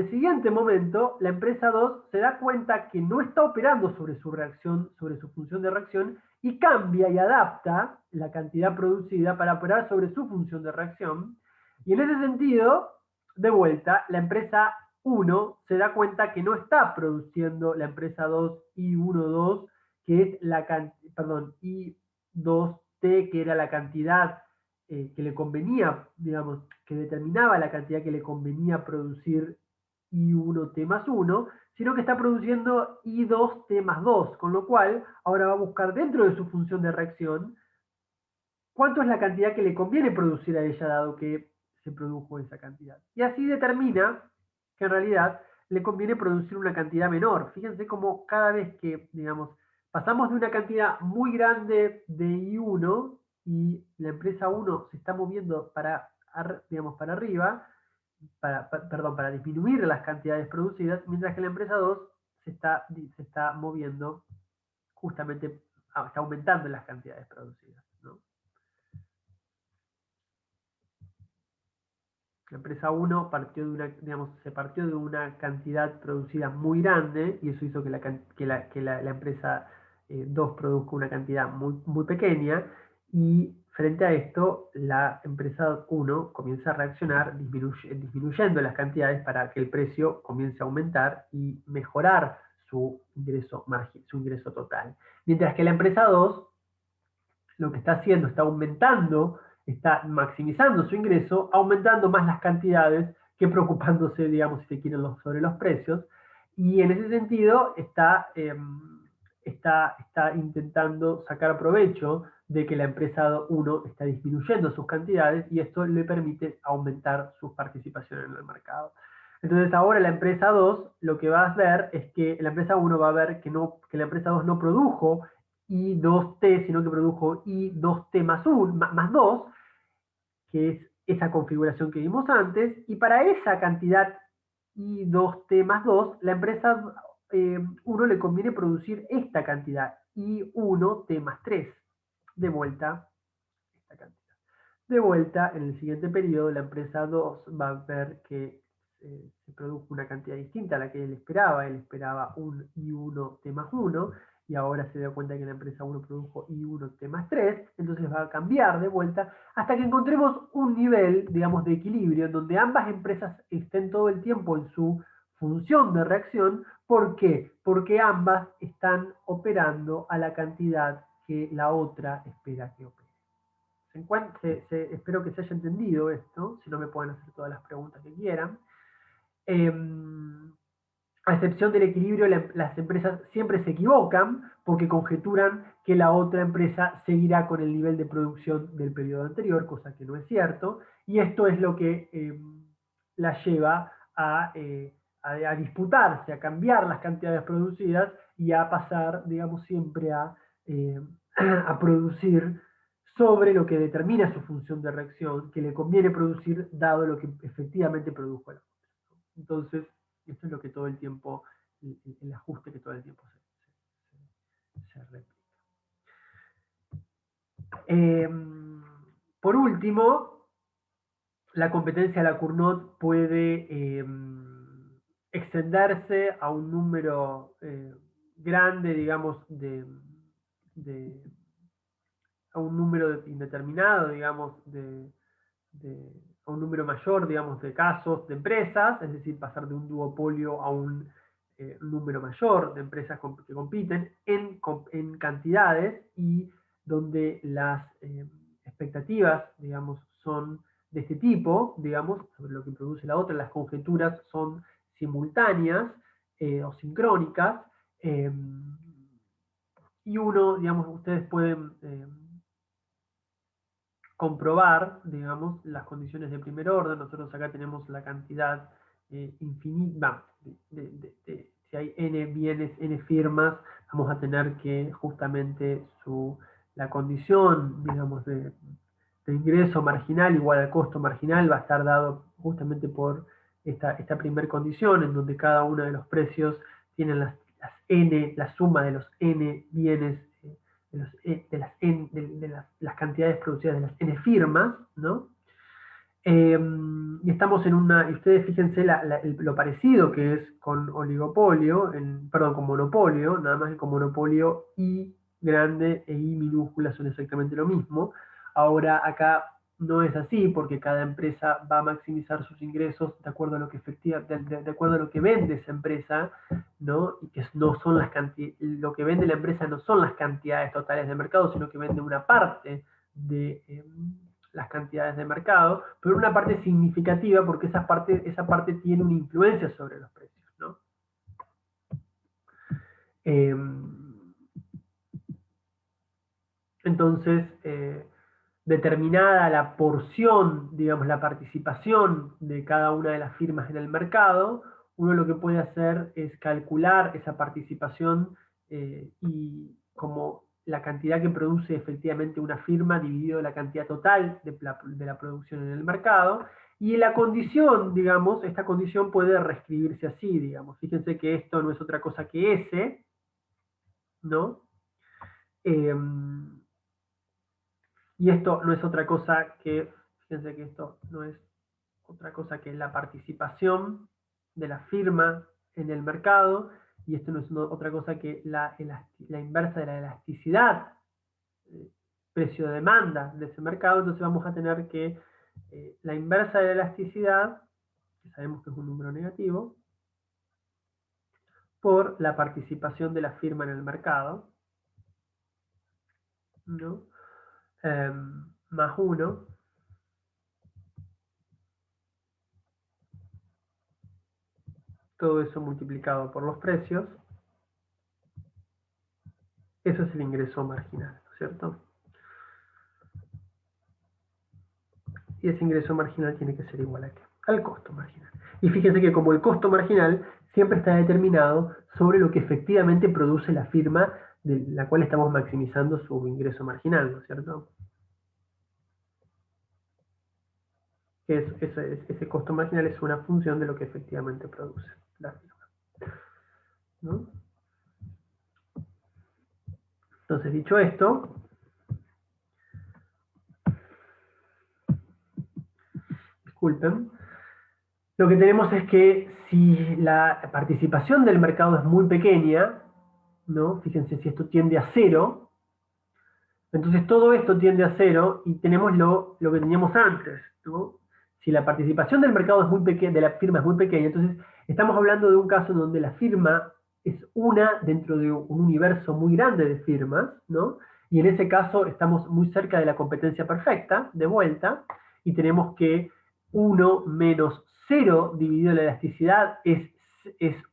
siguiente momento, la empresa 2 se da cuenta que no está operando sobre su reacción, sobre su función de reacción, y cambia y adapta la cantidad producida para operar sobre su función de reacción. Y en ese sentido, de vuelta, la empresa 1 se da cuenta que no está produciendo la empresa 2 I12, que es I2T, que era la cantidad que le convenía, digamos, que determinaba la cantidad que le convenía producir I1T más 1, sino que está produciendo I2T más 2, con lo cual ahora va a buscar dentro de su función de reacción cuánto es la cantidad que le conviene producir a ella, dado que se produjo esa cantidad. Y así determina que en realidad le conviene producir una cantidad menor. Fíjense cómo cada vez que, digamos, pasamos de una cantidad muy grande de I1 y la empresa 1 se está moviendo para, digamos, para arriba, perdón, para disminuir las cantidades producidas, mientras que la empresa 2 se está moviendo justamente, está aumentando las cantidades producidas, ¿no? La empresa 1 partió de una, digamos, se partió de una cantidad producida muy grande y eso hizo que la empresa 2 produzca una cantidad muy pequeña, y frente a esto la empresa 1 comienza a reaccionar disminuyendo las cantidades para que el precio comience a aumentar y mejorar su ingreso total. Mientras que la empresa 2 lo que está haciendo, está aumentando, está maximizando su ingreso, aumentando más las cantidades que preocupándose, digamos, si se quieren, sobre los precios. Y en ese sentido está intentando sacar provecho de que la empresa 1 está disminuyendo sus cantidades y esto le permite aumentar su participación en el mercado. Entonces ahora la empresa 2 lo que va a ver es que la empresa 1 va a ver que la empresa 2 no produjo I2T, sino que produjo I2T más 2, que es esa configuración que vimos antes, y para esa cantidad I2T más 2, la empresa 1 le conviene producir esta cantidad, I1T más 3, de vuelta esta cantidad. De vuelta, en el siguiente periodo, la empresa 2 va a ver que se produjo una cantidad distinta a la que él esperaba un I1T más 1, y ahora se da cuenta que la empresa 1 produjo I1T más 3, entonces va a cambiar de vuelta hasta que encontremos un nivel, digamos, de equilibrio, donde ambas empresas estén todo el tiempo en su función de reacción. ¿Por qué? Porque ambas están operando a la cantidad que la otra espera que opere. Espero que se haya entendido esto, si no me pueden hacer todas las preguntas que quieran. A excepción del equilibrio, las empresas siempre se equivocan porque conjeturan que la otra empresa seguirá con el nivel de producción del periodo anterior, cosa que no es cierto, y esto es lo que la lleva a disputarse, a cambiar las cantidades producidas y a pasar, digamos, siempre a producir sobre lo que determina su función de reacción, que le conviene producir dado lo que efectivamente produjo la otra. Entonces, esto es lo que todo el tiempo, el ajuste que todo el tiempo se replica. Por último, la competencia de la Cournot puede extenderse a un número grande, digamos, a un número indeterminado, digamos, a un número mayor, digamos, de casos de empresas, es decir, pasar de un duopolio a un número mayor de empresas que compiten en cantidades y donde las expectativas, digamos, son de este tipo, digamos, sobre lo que produce la otra, las conjeturas son simultáneas o sincrónicas, y uno, digamos, ustedes pueden comprobar, digamos, las condiciones de primer orden. Nosotros acá tenemos la cantidad infinita, si hay n bienes, n firmas, vamos a tener que justamente la condición, digamos, de ingreso marginal igual al costo marginal va a estar dado justamente por esta primera condición, en donde cada uno de los precios tienen la suma de los n bienes, las cantidades producidas de las n firmas, ¿no? Y estamos en y ustedes fíjense lo parecido que es con oligopolio, perdón, con monopolio, nada más que con monopolio I grande e I minúscula son exactamente lo mismo. Ahora acá no es así porque cada empresa va a maximizar sus ingresos de acuerdo a lo que de acuerdo a lo que vende esa empresa, ¿no? Y que no son lo que vende la empresa no son las cantidades totales de mercado, sino que vende una parte de las cantidades de mercado, pero una parte significativa porque esa parte tiene una influencia sobre los precios, ¿no? Entonces, determinada la porción, digamos, la participación de cada una de las firmas en el mercado, uno lo que puede hacer es calcular esa participación y como la cantidad que produce efectivamente una firma dividido la cantidad total de la producción en el mercado. Y la condición, digamos, esta condición puede reescribirse así, digamos. Fíjense que esto no es otra cosa que S, ¿no? Y esto no es otra cosa que, fíjense que esto no es otra cosa que la participación de la firma en el mercado, y esto no es otra cosa que la inversa de la elasticidad, precio-demanda de ese mercado. Entonces vamos a tener que la inversa de la elasticidad, que sabemos que es un número negativo, por la participación de la firma en el mercado, ¿no? Más 1, todo eso multiplicado por los precios, eso es el ingreso marginal, ¿cierto? Y ese ingreso marginal tiene que ser igual a ¿qué? Al costo marginal. Y fíjense que como el costo marginal siempre está determinado sobre lo que efectivamente produce la firma de la cual estamos maximizando su ingreso marginal, ¿no es cierto? Ese costo marginal es una función de lo que efectivamente produce la firma, ¿no? Entonces, dicho esto, disculpen, lo que tenemos es que si la participación del mercado es muy pequeña, ¿no? Fíjense si esto tiende a 0, entonces todo esto tiende a 0 y tenemos lo que teníamos antes, ¿no? Si la participación del mercado es muy pequeña, de la firma es muy pequeña, entonces estamos hablando de un caso en donde la firma es una dentro de un universo muy grande de firmas, ¿no? Y en ese caso estamos muy cerca de la competencia perfecta, de vuelta, y tenemos que 1 menos 0 dividido la elasticidad es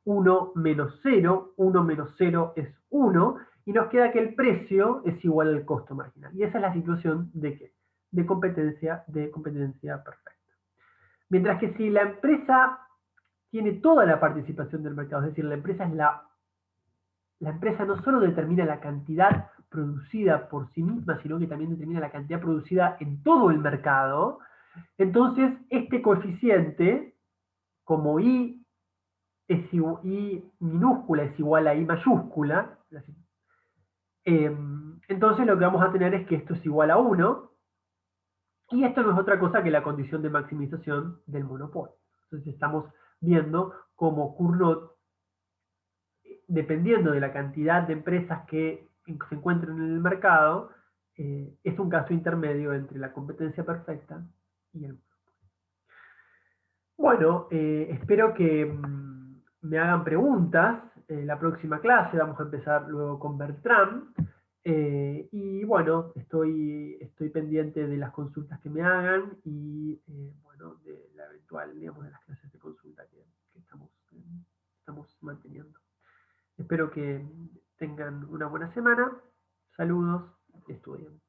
1 menos 0, 1 menos 0 es 1, y nos queda que el precio es igual al costo marginal. Y esa es la situación de ¿qué? De competencia perfecta. Mientras que si la empresa tiene toda la participación del mercado, es decir, la empresa no solo determina la cantidad producida por sí misma, sino que también determina la cantidad producida en todo el mercado, entonces este coeficiente, como I minúscula es igual a I mayúscula, entonces lo que vamos a tener es que esto es igual a 1, y esto no es otra cosa que la condición de maximización del monopolio. Entonces estamos viendo cómo Cournot, dependiendo de la cantidad de empresas que se encuentran en el mercado, es un caso intermedio entre la competencia perfecta y el monopolio. Bueno, espero que me hagan preguntas. La próxima clase vamos a empezar luego con Bertrand. Y bueno, estoy pendiente de las consultas que me hagan y bueno, de la eventual, digamos, de las clases de consulta que estamos manteniendo. Espero que tengan una buena semana. Saludos, estudien.